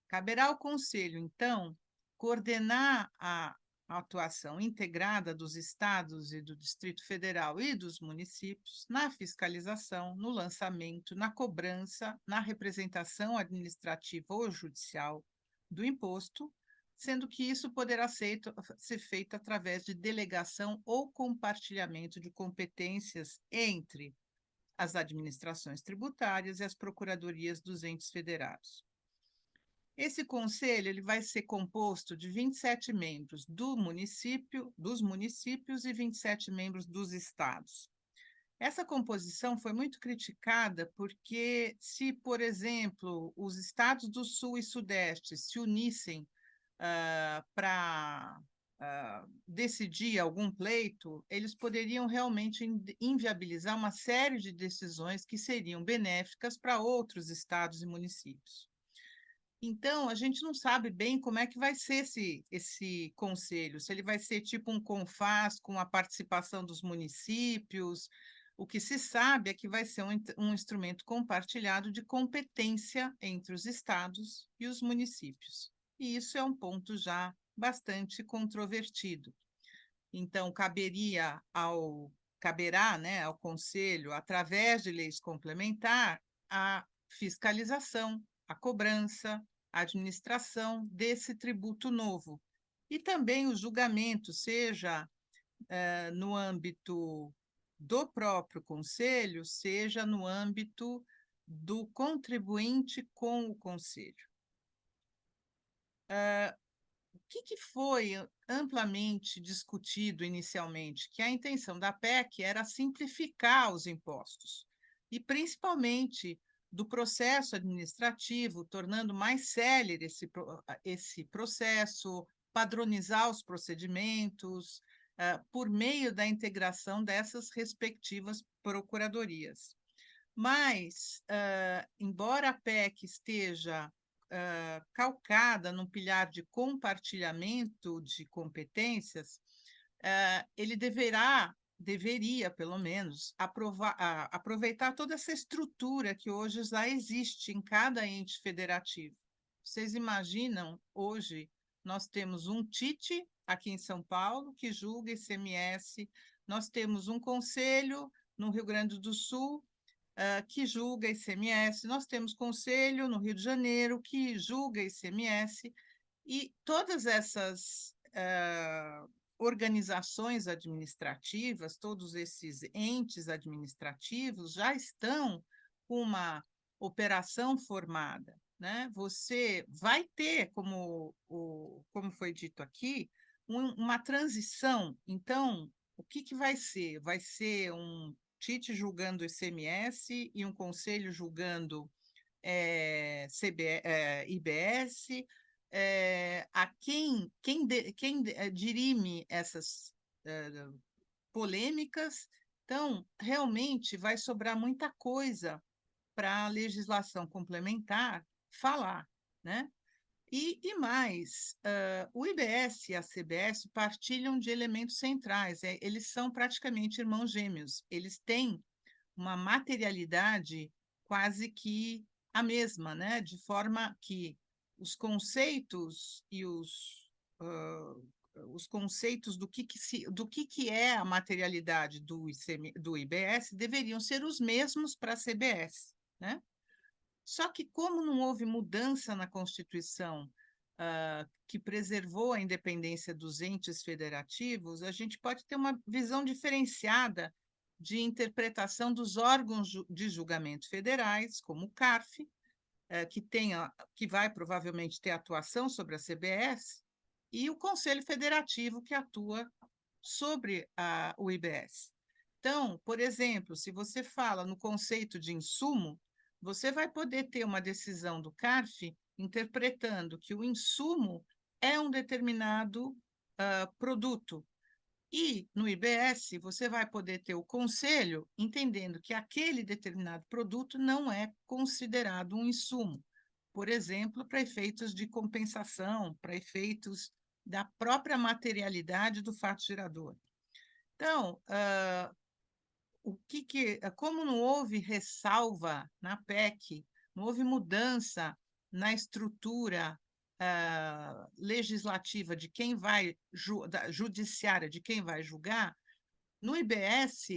caberá ao Conselho, então, coordenar a atuação integrada dos estados e do Distrito Federal e dos municípios na fiscalização, no lançamento, na cobrança, na representação administrativa ou judicial do imposto, sendo que isso poderá ser feito através de delegação ou compartilhamento de competências entre as administrações tributárias e as procuradorias dos entes federados. Esse conselho ele vai ser composto de 27 membros dos municípios e 27 membros dos estados. Essa composição foi muito criticada porque se, por exemplo, os estados do Sul e Sudeste se unissem para decidir algum pleito, eles poderiam realmente inviabilizar uma série de decisões que seriam benéficas para outros estados e municípios. Então, a gente não sabe bem como é que vai ser esse conselho, se ele vai ser tipo um CONFAS com a participação dos municípios. O que se sabe é que vai ser um instrumento compartilhado de competência entre os estados e os municípios. E isso é um ponto já bastante controvertido. Então, caberá, né, ao Conselho, através de leis complementares, a fiscalização, a cobrança, a administração desse tributo novo. E também o julgamento, seja no âmbito do próprio conselho, seja no âmbito do contribuinte com o conselho. O que foi amplamente discutido inicialmente? Que a intenção da PEC era simplificar os impostos, e principalmente do processo administrativo, tornando mais célere esse processo, padronizar os procedimentos, por meio da integração dessas respectivas procuradorias. Mas, embora a PEC esteja calcada num pilar de compartilhamento de competências, ele deveria, pelo menos, aproveitar toda essa estrutura que hoje já existe em cada ente federativo. Vocês imaginam, hoje, nós temos um TIT aqui em São Paulo, que julga ICMS, nós temos um conselho no Rio Grande do Sul, que julga ICMS, nós temos conselho no Rio de Janeiro, que julga ICMS, e todas essas organizações administrativas, todos esses entes administrativos já estão com uma operação formada, né? Você vai ter, como foi dito aqui, uma transição. Então, o que vai ser? Vai ser um TIT julgando o ICMS e um conselho julgando IBS, a quem dirime essas polêmicas. Então, realmente vai sobrar muita coisa para a legislação complementar falar, né? E mais, o IBS e a CBS partilham de elementos centrais, eles são praticamente irmãos gêmeos, eles têm uma materialidade quase que a mesma, né? De forma que os conceitos e os conceitos do que é a materialidade do IBS deveriam ser os mesmos para a CBS, né? Só que, como não houve mudança na Constituição que preservou a independência dos entes federativos, a gente pode ter uma visão diferenciada de interpretação dos órgãos de julgamento federais, como o CARF, que vai provavelmente ter atuação sobre a CBS, e o Conselho Federativo, que atua sobre o IBS. Então, por exemplo, se você fala no conceito de insumo, você vai poder ter uma decisão do CARF interpretando que o insumo é um determinado produto. E no IBS, você vai poder ter o conselho entendendo que aquele determinado produto não é considerado um insumo, por exemplo, para efeitos de compensação, para efeitos da própria materialidade do fato gerador. Então, como não houve ressalva na PEC, não houve mudança na estrutura legislativa de quem vai judiciária de quem vai julgar, no IBS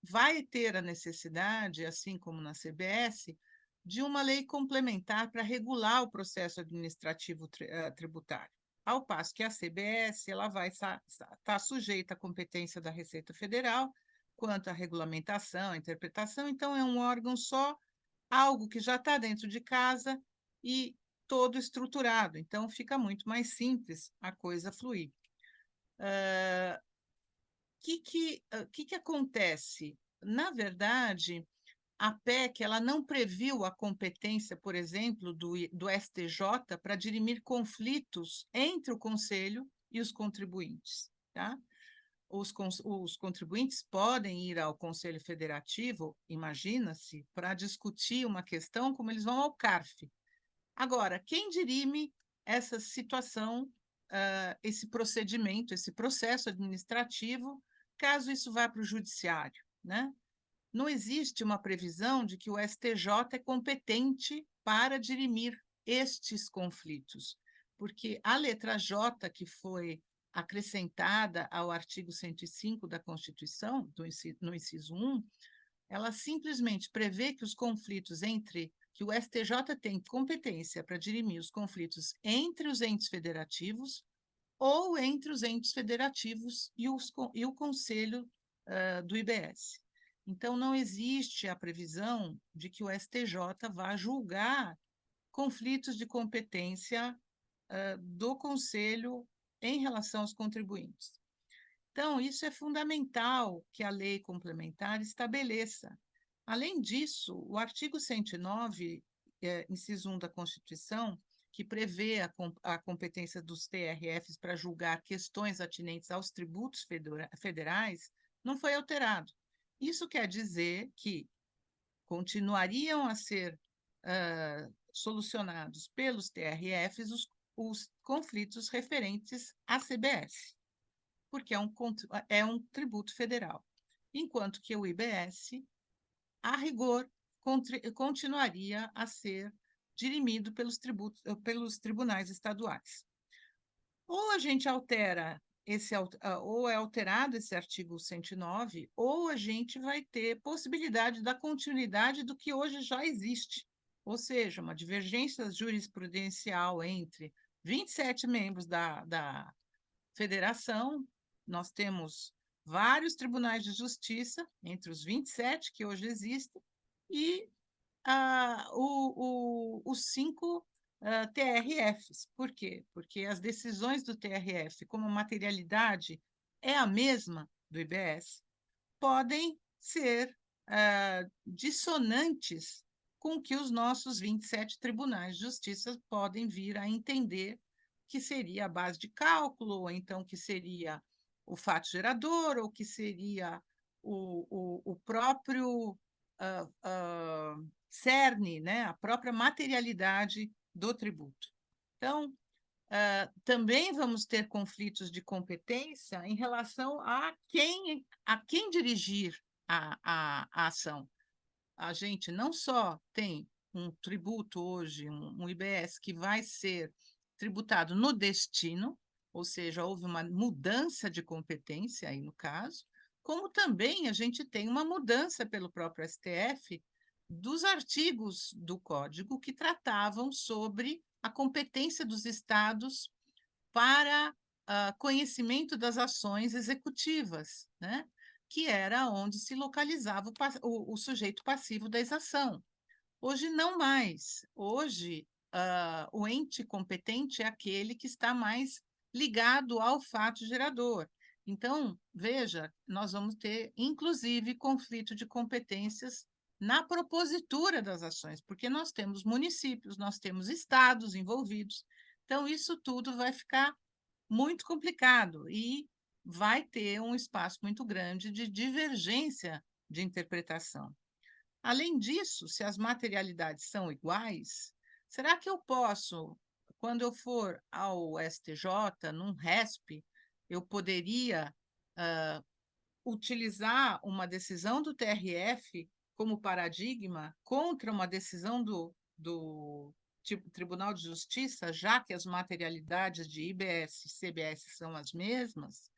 vai ter a necessidade, assim como na CBS, de uma lei complementar para regular o processo administrativo tributário. Ao passo que a CBS ela vai estar sujeita à competência da Receita Federal quanto à regulamentação, à interpretação, então é um órgão só, algo que já está dentro de casa e todo estruturado, então fica muito mais simples a coisa fluir. O que acontece? Na verdade, a PEC ela não previu a competência, por exemplo, do STJ para dirimir conflitos entre o Conselho e os contribuintes. Tá? Os contribuintes podem ir ao Conselho Federativo, imagina-se, para discutir uma questão, como eles vão ao CARF. Agora, quem dirime essa situação, esse procedimento, esse processo administrativo, caso isso vá para o judiciário, né? Não existe uma previsão de que o STJ é competente para dirimir estes conflitos, porque a letra J, que foi acrescentada ao artigo 105 da Constituição, no inciso 1, ela simplesmente prevê que os conflitos que o STJ tem competência para dirimir os conflitos entre os entes federativos ou entre os entes federativos e o Conselho do IBS. Então, não existe a previsão de que o STJ vá julgar conflitos de competência do Conselho em relação aos contribuintes. Então, isso é fundamental que a lei complementar estabeleça. Além disso, o artigo 109, inciso 1 da Constituição, que prevê a competência dos TRFs para julgar questões atinentes aos tributos federais, não foi alterado. Isso quer dizer que continuariam a ser solucionados pelos TRFs os conflitos referentes à CBS, porque é um tributo federal, enquanto que o IBS, a rigor, continuaria a ser dirimido pelos tribunais estaduais. Ou a gente altera ou é alterado esse artigo 109, ou a gente vai ter possibilidade da continuidade do que hoje já existe, ou seja, uma divergência jurisprudencial entre 27 membros da federação. Nós temos vários tribunais de justiça, entre os 27 que hoje existem, e os 5 TRFs. Por quê? Porque as decisões do TRF, como a materialidade é a mesma do IBS, podem ser dissonantes com o que os nossos 27 tribunais de justiça podem vir a entender que seria a base de cálculo, ou então que seria o fato gerador, ou que seria o próprio cerne, né, a própria materialidade do tributo. Então, também vamos ter conflitos de competência em relação a quem dirigir a ação. A gente não só tem um tributo hoje, um IBS, que vai ser tributado no destino, ou seja, houve uma mudança de competência aí no caso, como também a gente tem uma mudança pelo próprio STF dos artigos do Código que tratavam sobre a competência dos estados para conhecimento das ações executivas, né? Que era onde se localizava o sujeito passivo da exação. Hoje não mais. Hoje, o ente competente é aquele que está mais ligado ao fato gerador. Então, veja, nós vamos ter, inclusive, conflito de competências na propositura das ações, porque nós temos municípios, nós temos estados envolvidos. Então, isso tudo vai ficar muito complicado e vai ter um espaço muito grande de divergência de interpretação. Além disso, se as materialidades são iguais, será que eu posso, quando eu for ao STJ, num RESP, eu poderia utilizar uma decisão do TRF como paradigma contra uma decisão do Tribunal de Justiça, já que as materialidades de IBS e CBS são as mesmas?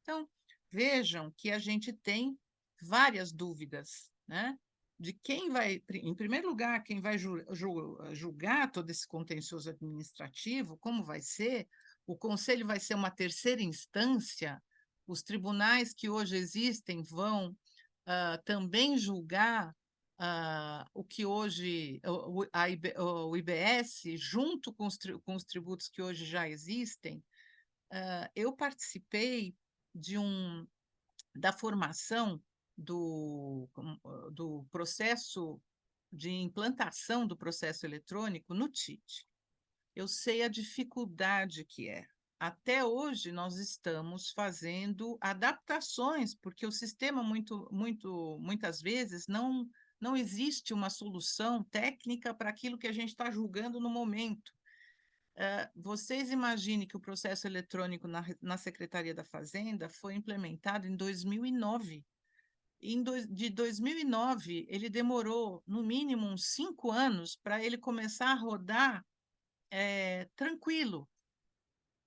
Então, vejam que a gente tem várias dúvidas, né? De quem vai, em primeiro lugar, quem vai julgar todo esse contencioso administrativo, como vai ser? O Conselho vai ser uma terceira instância? Os tribunais que hoje existem vão também julgar o que hoje, o IBS, junto com os tributos que hoje já existem? Eu participei da formação do processo de implantação do processo eletrônico no TIT. Eu sei a dificuldade que é. Até hoje, nós estamos fazendo adaptações, porque o sistema, muitas vezes, não existe uma solução técnica para aquilo que a gente está julgando no momento. Vocês imaginem que o processo eletrônico na Secretaria da Fazenda foi implementado em 2009. De 2009, ele demorou, no mínimo, uns 5 anos para ele começar a rodar tranquilo.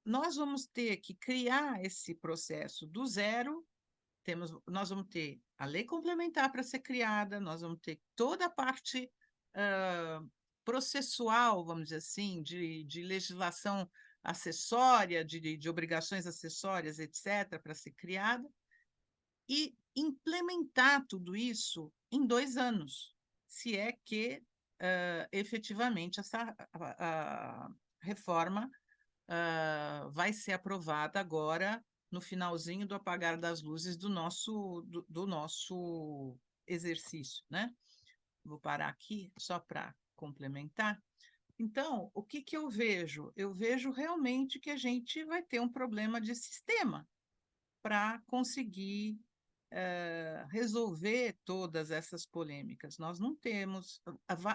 Nós vamos ter que criar esse processo do zero, nós vamos ter a lei complementar para ser criada, nós vamos ter toda a parte processual, vamos dizer assim, de legislação acessória, de obrigações acessórias, etc., para ser criada, e implementar tudo isso em 2 anos, se é que efetivamente a reforma vai ser aprovada agora no finalzinho do apagar das luzes do nosso exercício, né? Vou parar aqui só para complementar. Então, o que eu vejo? Eu vejo realmente que a gente vai ter um problema de sistema para conseguir resolver todas essas polêmicas. Nós não temos.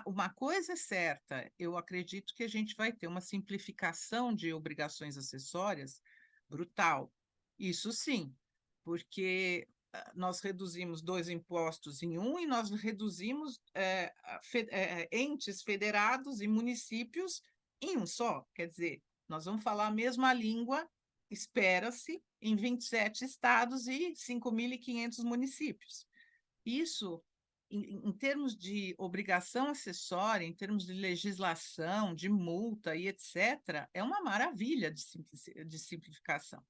Uma coisa é certa, eu acredito que a gente vai ter uma simplificação de obrigações acessórias brutal. Isso sim, porque nós reduzimos 2 impostos em um e nós reduzimos entes federados e municípios em um só. Quer dizer, nós vamos falar a mesma língua, espera-se, em 27 estados e 5.500 municípios. Isso, em termos de obrigação acessória, em termos de legislação, de multa e etc., é uma maravilha de simplificação.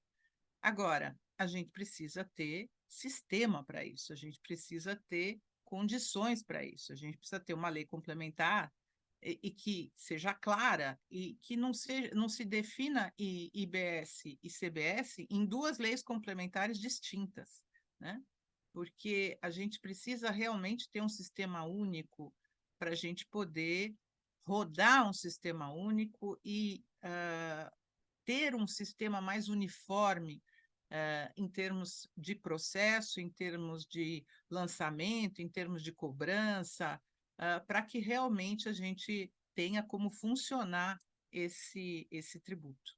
Agora, a gente precisa ter sistema para isso, a gente precisa ter condições para isso, a gente precisa ter uma lei complementar e que seja clara e que não se defina IBS e CBS em 2 leis complementares distintas, né? Porque a gente precisa realmente ter um sistema único para a gente poder rodar um sistema único e ter um sistema mais uniforme em termos de processo, em termos de lançamento, em termos de cobrança, para que realmente a gente tenha como funcionar esse tributo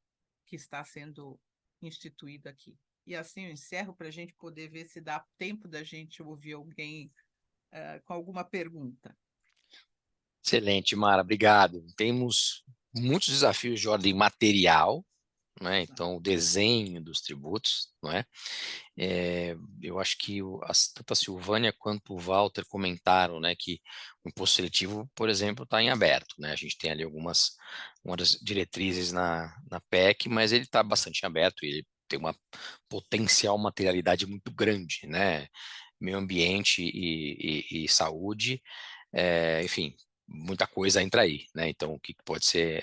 que está sendo instituído aqui. E assim eu encerro para a gente poder ver se dá tempo da gente ouvir alguém com alguma pergunta. Excelente, Mara, obrigado. Temos muitos desafios de ordem material, né? Então, o desenho dos tributos, não é? Eu acho que tanto a Silvânia quanto o Walter comentaram, né, que o imposto seletivo, por exemplo, está em aberto, né? A gente tem ali algumas diretrizes na PEC, mas ele está bastante em aberto e ele tem uma potencial materialidade muito grande, né? Meio ambiente e saúde, enfim, muita coisa entra aí, né? Então, o que pode ser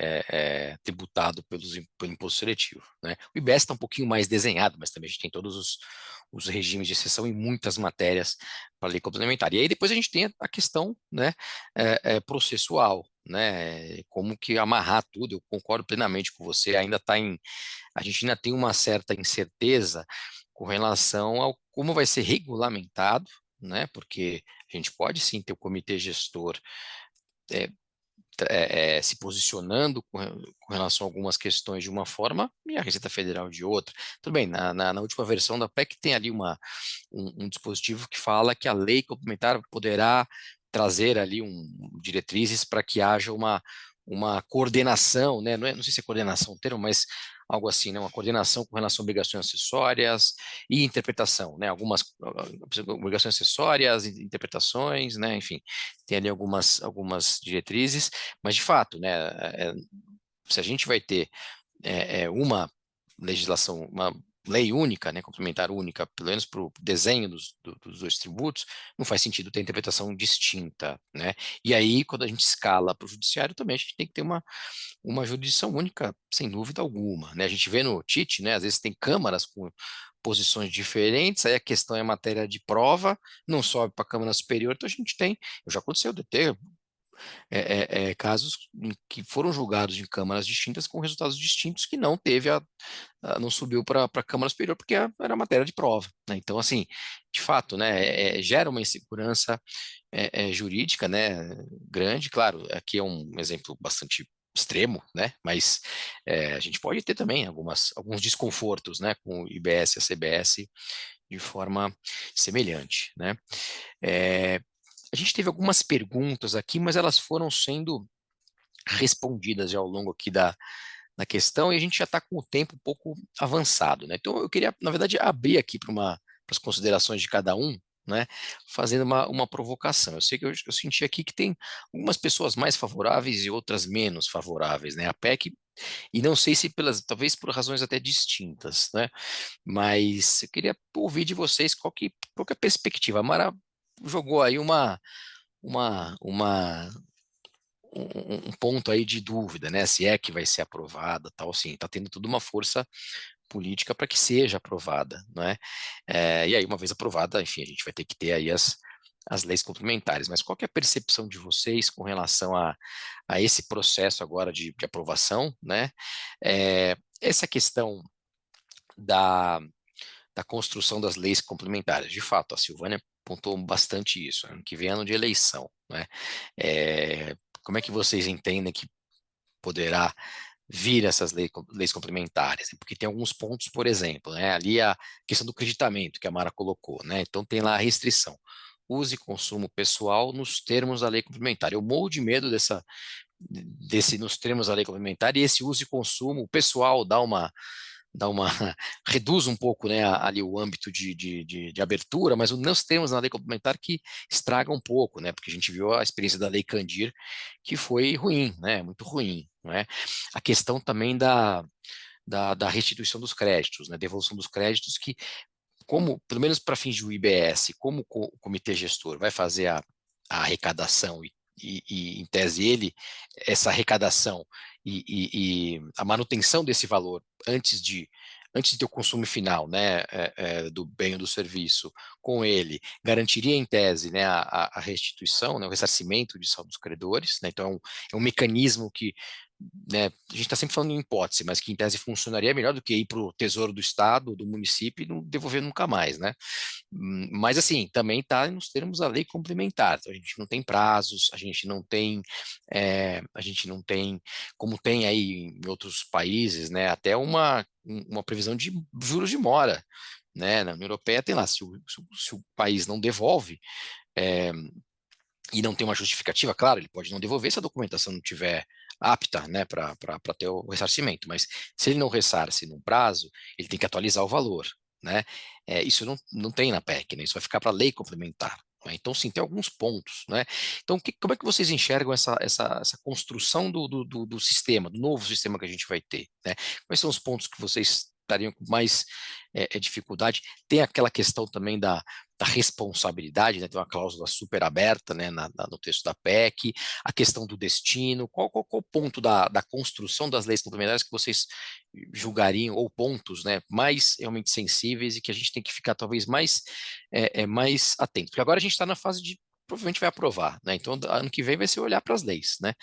tributado pelo imposto seletivo, né? O IBS está um pouquinho mais desenhado, mas também a gente tem todos os regimes de exceção em muitas matérias para a lei complementar. E aí depois a gente tem a questão, né, processual, né? Como que amarrar tudo? Eu concordo plenamente com você. A gente ainda tem uma certa incerteza com relação ao como vai ser regulamentado, né? Porque a gente pode sim ter o comitê gestor se posicionando com relação a algumas questões de uma forma e a Receita Federal de outra. Tudo bem, na última versão da PEC tem ali um dispositivo que fala que a lei complementar poderá trazer ali diretrizes para que haja uma coordenação, né? Não sei se é coordenação o termo, mas algo assim, né? Uma coordenação com relação a obrigações acessórias e interpretação, né? Algumas obrigações acessórias, interpretações, né? Enfim, tem ali algumas diretrizes, mas de fato, né? Se a gente vai ter uma legislação, uma lei única, né, complementar única, pelo menos para o desenho dos 2 tributos, não faz sentido ter interpretação distinta, né? E aí, quando a gente escala para o judiciário, também a gente tem que ter uma jurisdição única, sem dúvida alguma, né? A gente vê no TIT, né, às vezes tem câmaras com posições diferentes, aí a questão é matéria de prova, não sobe para a Câmara Superior, então a gente tem, já aconteceu de ter casos que foram julgados em câmaras distintas com resultados distintos que não teve não subiu para a Câmara Superior porque era matéria de prova, né? Então, assim, de fato, né, gera uma insegurança jurídica, né, grande. Claro, aqui é um exemplo bastante extremo, né, mas a gente pode ter também alguns desconfortos, né, com o IBS e a CBS de forma semelhante, né. A gente teve algumas perguntas aqui, mas elas foram sendo respondidas já ao longo aqui da questão e a gente já está com o tempo um pouco avançado, né? Então eu queria, na verdade, abrir aqui para as considerações de cada um, né? Fazendo uma provocação. Eu sei que eu senti aqui que tem algumas pessoas mais favoráveis e outras menos favoráveis, né? A PEC E não sei se talvez por razões até distintas, né? Mas eu queria ouvir de vocês qual que é a perspectiva. A Mara jogou aí uma, uma, um ponto aí de dúvida, né? Se é que vai ser aprovada, tal, sim, está tendo toda uma força política para que seja aprovada, né? E aí, uma vez aprovada, enfim, a gente vai ter que ter aí as leis complementares. Mas qual que é a percepção de vocês com relação a esse processo agora de aprovação, né? Essa questão da, da construção das leis complementares. De fato, a Silvânia apontou bastante isso. Ano que vem é ano de eleição, né? Como é que vocês entendem que poderá vir essas leis complementares? Porque tem alguns pontos, por exemplo, né? Ali a questão do creditamento que a Mara colocou, né? Então tem lá a restrição. Use e consumo pessoal nos termos da lei complementar. Eu morro de medo desse nos termos da lei complementar, e esse uso e consumo, o pessoal dá uma reduz um pouco, né, ali o âmbito de abertura, mas nós temos na lei complementar que estraga um pouco, né, porque a gente viu a experiência da Lei Candir, que foi ruim, né, muito ruim, né. A questão também da restituição dos créditos, né, devolução dos créditos, que como, pelo menos para fins do IBS, como o comitê gestor vai fazer a arrecadação em tese essa arrecadação e a manutenção desse valor antes de ter o consumo final, né, do bem ou do serviço com ele, garantiria em tese, né, a restituição, né, o ressarcimento de saldos credores, né, então é um mecanismo que, né, a gente está sempre falando em hipótese, mas que em tese funcionaria melhor do que ir para o Tesouro do Estado, do município e não devolver nunca mais, né? Mas assim, também está nos termos da lei complementar. Então, a gente não tem prazos, a gente não tem, como tem aí em outros países, né? Até uma previsão de juros de mora, né? Na União Europeia tem lá, se o país não devolve, é, e não tem uma justificativa, claro, ele pode não devolver se a documentação não tiver apta, né, para ter o ressarcimento, mas se ele não ressarce num prazo, ele tem que atualizar o valor, né? Isso não tem na PEC, né? Isso vai ficar para a lei complementar. Né? Então, sim, tem alguns pontos, né? Então, como é que vocês enxergam essa construção do sistema, do novo sistema que a gente vai ter, né? Quais são os pontos que vocês estariam com mais dificuldade? Tem aquela questão também da responsabilidade, né? Tem uma cláusula super aberta, né, no texto da PEC, a questão do destino, qual o ponto da construção das leis complementares que vocês julgariam, ou pontos, né, mais realmente sensíveis e que a gente tem que ficar talvez mais atento, porque agora a gente está na fase de provavelmente vai aprovar, né? Então, ano que vem vai ser olhar para as leis, né?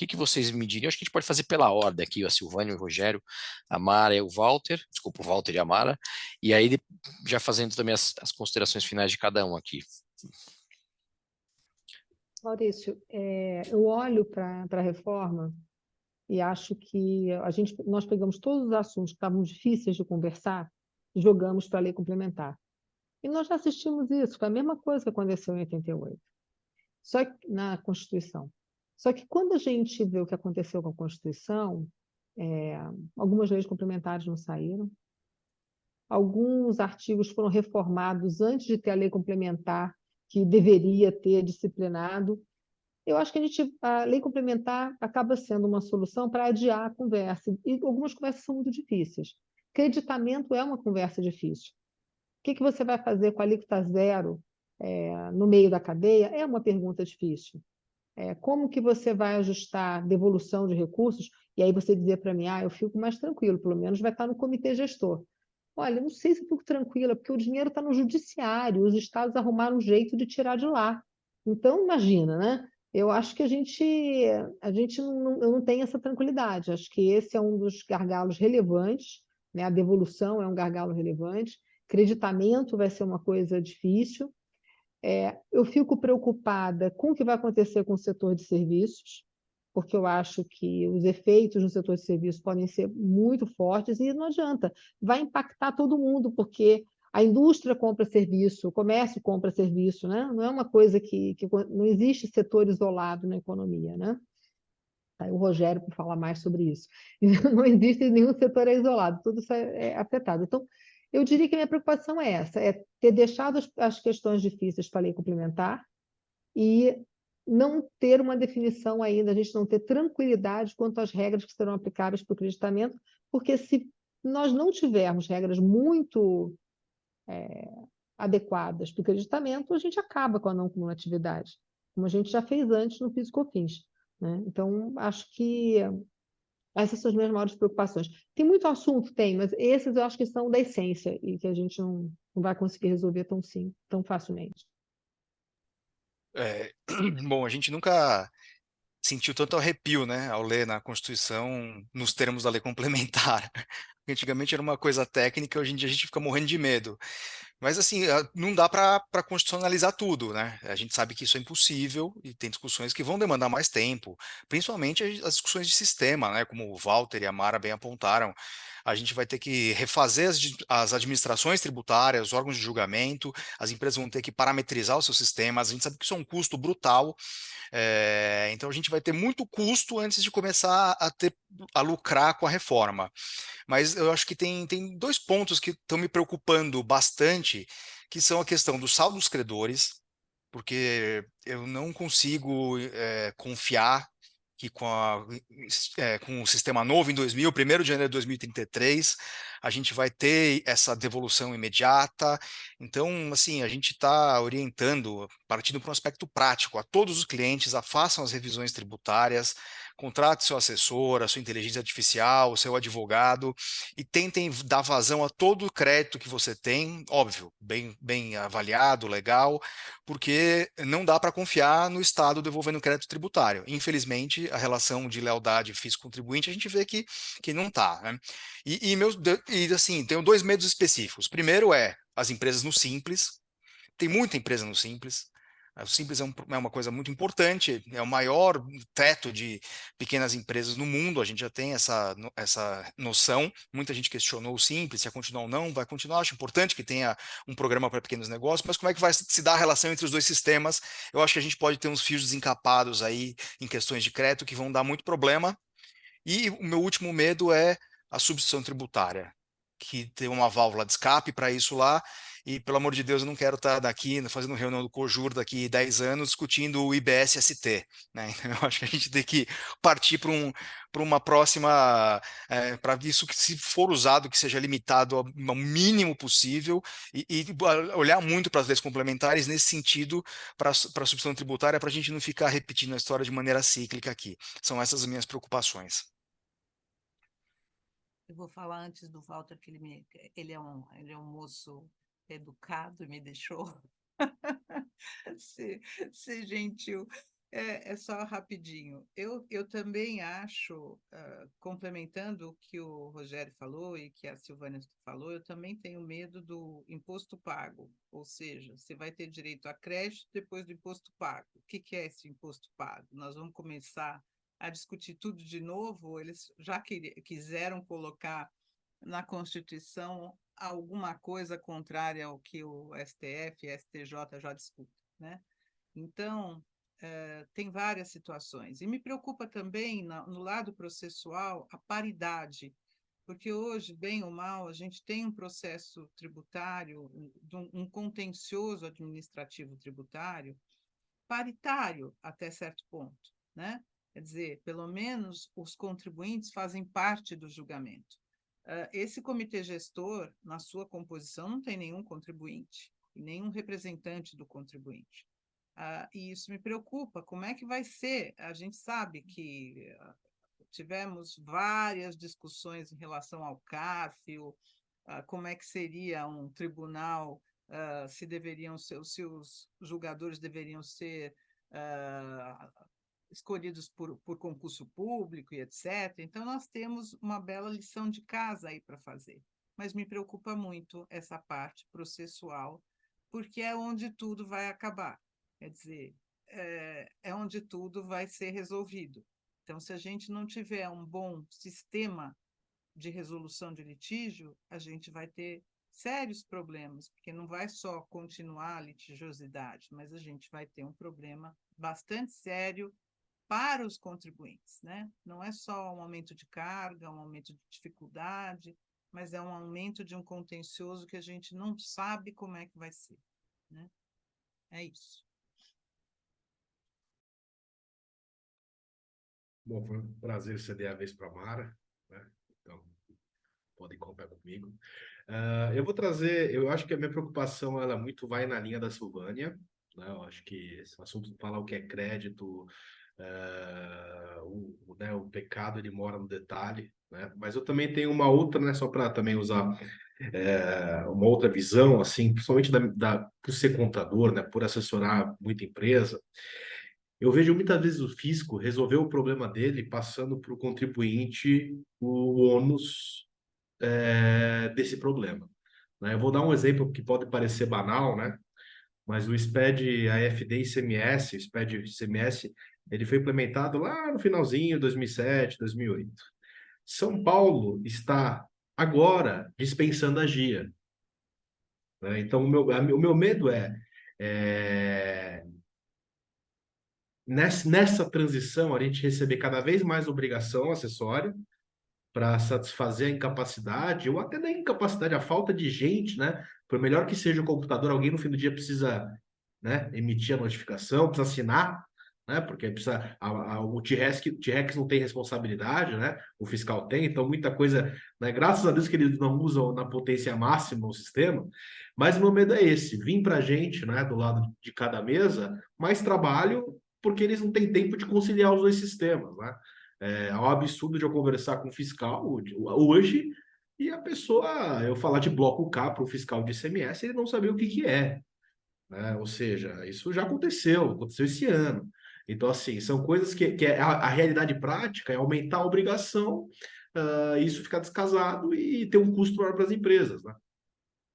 O que vocês me diriam? Acho que a gente pode fazer pela ordem aqui, a Silvânia, o Rogério, a Mara e o Walter, desculpa, o Walter e a Mara, e aí já fazendo também as considerações finais de cada um aqui. Maurício, eu olho para a reforma e acho que nós pegamos todos os assuntos que estavam difíceis de conversar e jogamos para a lei complementar. E nós já assistimos isso, foi a mesma coisa que aconteceu em 88, só que, na Constituição. Só que quando a gente vê o que aconteceu com a Constituição, algumas leis complementares não saíram, alguns artigos foram reformados antes de ter a lei complementar que deveria ter disciplinado. Eu acho que a lei complementar acaba sendo uma solução para adiar a conversa, e algumas conversas são muito difíceis. Creditamento é uma conversa difícil. O que você vai fazer com a alíquota zero no meio da cadeia? É uma pergunta difícil. Como que você vai ajustar a devolução de recursos? E aí você dizer para mim, eu fico mais tranquilo, pelo menos vai estar no comitê gestor. Olha, não sei se eu fico tranquila, porque o dinheiro está no judiciário, os estados arrumaram um jeito de tirar de lá. Então, imagina, né? Eu acho que a gente não tem essa tranquilidade. Acho que esse é um dos gargalos relevantes, né? A devolução é um gargalo relevante, creditamento vai ser uma coisa difícil. Eu fico preocupada com o que vai acontecer com o setor de serviços, porque eu acho que os efeitos no setor de serviços podem ser muito fortes e não adianta, vai impactar todo mundo, porque a indústria compra serviço, o comércio compra serviço, né? Não é uma coisa que não existe setor isolado na economia, né? Tá aí o Rogério para falar mais sobre isso. Não existe nenhum setor isolado, tudo isso é afetado. Então, eu diria que a minha preocupação é essa, é ter deixado as questões difíceis para a lei complementar e não ter uma definição ainda, a gente não ter tranquilidade quanto às regras que serão aplicáveis para o acreditamento, porque se nós não tivermos regras muito adequadas para o acreditamento, a gente acaba com a não cumulatividade, como a gente já fez antes no PIS/COFINS, né? Então, acho que essas são as minhas maiores preocupações. Tem muito assunto, tem, mas esses eu acho que são da essência e que a gente não vai conseguir resolver tão facilmente. É, bom, a gente nunca sentiu tanto arrepio, né, ao ler na Constituição nos termos da lei complementar. Antigamente era uma coisa técnica, hoje em dia a gente fica morrendo de medo. Mas assim, não dá para constitucionalizar tudo, né? A gente sabe que isso é impossível e tem discussões que vão demandar mais tempo, principalmente as discussões de sistema, né? Como o Walter e a Mara bem apontaram. A gente vai ter que refazer as administrações tributárias, os órgãos de julgamento, as empresas vão ter que parametrizar os seus sistemas. A gente sabe que isso é um custo brutal, então a gente vai ter muito custo antes de começar a lucrar com a reforma. Mas eu acho que tem dois pontos que estão me preocupando bastante, que são a questão do saldo dos credores, porque eu não consigo confiar que com o sistema novo em 1º de janeiro de 2033, a gente vai ter essa devolução imediata. Então, assim, a gente está orientando, partindo para um aspecto prático, a todos os clientes, façam as revisões tributárias, contrate seu assessor, a sua inteligência artificial, o seu advogado, e tentem dar vazão a todo o crédito que você tem, óbvio, bem avaliado, legal, porque não dá para confiar no Estado devolvendo crédito tributário. Infelizmente, a relação de lealdade fisco-contribuinte, a gente vê que não está, né? E assim, tenho dois medos específicos. Primeiro é as empresas no Simples, tem muita empresa no Simples. O Simples é uma coisa muito importante, é o maior teto de pequenas empresas no mundo, a gente já tem essa noção. Muita gente questionou o Simples, se vai continuar ou não, vai continuar. Acho importante que tenha um programa para pequenos negócios, mas como é que vai se dar a relação entre os dois sistemas? Eu acho que a gente pode ter uns fios desencapados aí em questões de crédito que vão dar muito problema. E o meu último medo é a substituição tributária, que tem uma válvula de escape para isso lá, e pelo amor de Deus, eu não quero estar daqui fazendo reunião do COJUR daqui 10 anos discutindo o IBS-ST, né? Então, eu acho que a gente tem que partir para uma próxima, para isso que, se for usado, que seja limitado ao mínimo possível e olhar muito para as leis complementares nesse sentido, para a substituição tributária, para a gente não ficar repetindo a história de maneira cíclica aqui. São essas as minhas preocupações. Eu vou falar antes do Walter, que ele é um moço educado e me deixou ser gentil. É só rapidinho. Eu também acho, complementando o que o Rogério falou e que a Silvânia falou, eu também tenho medo do imposto pago, ou seja, você vai ter direito a crédito depois do imposto pago. O que é esse imposto pago? Nós vamos começar a discutir tudo de novo, eles já quiseram colocar na Constituição alguma coisa contrária ao que o STF e STJ já discutem, né? Então, tem várias situações. E me preocupa também, no lado processual, a paridade, porque hoje, bem ou mal, a gente tem um processo tributário, um contencioso administrativo tributário paritário até certo ponto, né? Quer dizer, pelo menos os contribuintes fazem parte do julgamento. Esse comitê gestor, na sua composição, não tem nenhum contribuinte, nenhum representante do contribuinte. E isso me preocupa. Como é que vai ser? A gente sabe que tivemos várias discussões em relação ao CARF, como é que seria um tribunal, se os julgadores deveriam ser escolhidos por concurso público e etc. Então, nós temos uma bela lição de casa aí para fazer. Mas me preocupa muito essa parte processual, porque é onde tudo vai acabar. Quer dizer, é onde tudo vai ser resolvido. Então, se a gente não tiver um bom sistema de resolução de litígio, a gente vai ter sérios problemas, porque não vai só continuar a litigiosidade, mas a gente vai ter um problema bastante sério para os contribuintes, né? Não é só um aumento de carga, um aumento de dificuldade, mas é um aumento de um contencioso que a gente não sabe como é que vai ser, né? É isso. Bom, foi um prazer ceder a vez para a Mara, né? Então, podem contar comigo. Eu vou trazer, eu acho que a minha preocupação, ela muito vai na linha da Silvânia, né? Eu acho que esse assunto falar o que é crédito, né, o pecado, ele mora no detalhe, né? Mas eu também tenho uma outra, né, só para também usar uma outra visão, assim, principalmente por ser contador, né, por assessorar muita empresa. Eu vejo muitas vezes o fisco resolver o problema dele passando para o contribuinte o ônus desse problema, né? Eu vou dar um exemplo que pode parecer banal, né? Mas o SPED, AFD e ICMS, o SPED e ICMS, ele foi implementado lá no finalzinho de 2007, 2008. São Paulo está agora dispensando a GIA, né? Então, o meu medo é nessa transição a gente receber cada vez mais obrigação acessória para satisfazer a incapacidade, ou até da incapacidade, a falta de gente, né? Por melhor que seja o computador, alguém no fim do dia precisa, né, emitir a notificação, precisa assinar, né? Porque precisa, o T-Rex não tem responsabilidade, né? O fiscal tem, então muita coisa, né? Graças a Deus que eles não usam na potência máxima o sistema, mas o meu medo é esse, vir para a gente, né, do lado de cada mesa, mais trabalho, porque eles não têm tempo de conciliar os dois sistemas, né? É um absurdo de eu conversar com o fiscal hoje e a pessoa, eu falar de bloco K para o fiscal de ICMS, ele não saber o que é, né? Ou seja, isso já aconteceu esse ano. Então, assim, são coisas que a realidade prática é aumentar a obrigação, isso ficar descasado e ter um custo maior para as empresas, né?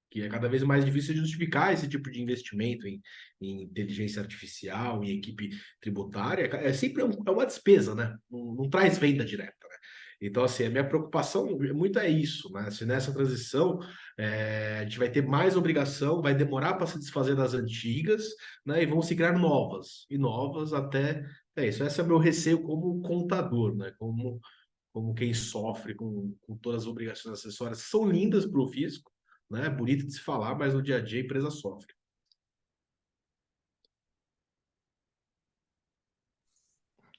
Que é cada vez mais difícil de justificar esse tipo de investimento em inteligência artificial, em equipe tributária, é sempre é uma despesa, né? Não traz venda direta, né? Então, assim, a minha preocupação muito é isso, né? Se nessa transição a gente vai ter mais obrigação, vai demorar para se desfazer das antigas, né? E vão se criar novas, e novas até... É isso, esse é o meu receio como contador, né? Como quem sofre com todas as obrigações acessórias, que são lindas para o fisco, né? Bonito de se falar, mas no dia a dia a empresa sofre.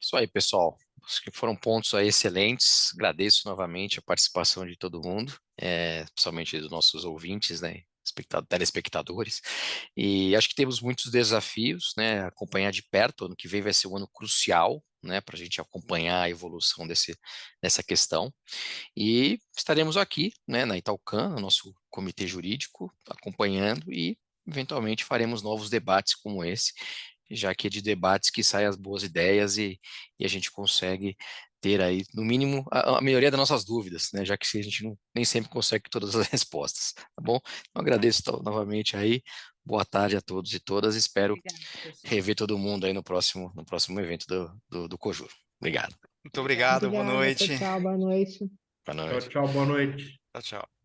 Isso aí, pessoal. Acho que foram pontos aí excelentes. Agradeço novamente a participação de todo mundo, principalmente dos nossos ouvintes, né? Telespectadores. E acho que temos muitos desafios, né? Acompanhar de perto. Ano que vem vai ser um ano crucial, né? Para a gente acompanhar a evolução dessa questão. E estaremos aqui, né? Na Italcan, no nosso comitê jurídico, acompanhando e eventualmente faremos novos debates como esse, já que é de debates que saem as boas ideias e a gente consegue ter aí, no mínimo, a melhoria das nossas dúvidas, né? Já que a gente nem sempre consegue todas as respostas, tá bom? Então, agradeço novamente aí, boa tarde a todos e todas, espero Obrigada, pessoal. rever todo mundo aí no próximo evento do Cojur. Obrigado. Muito obrigado, boa Obrigada, tchau, noite. tchau, boa noite. Boa Tchau, noite. tchau, boa noite. Tchau, tchau.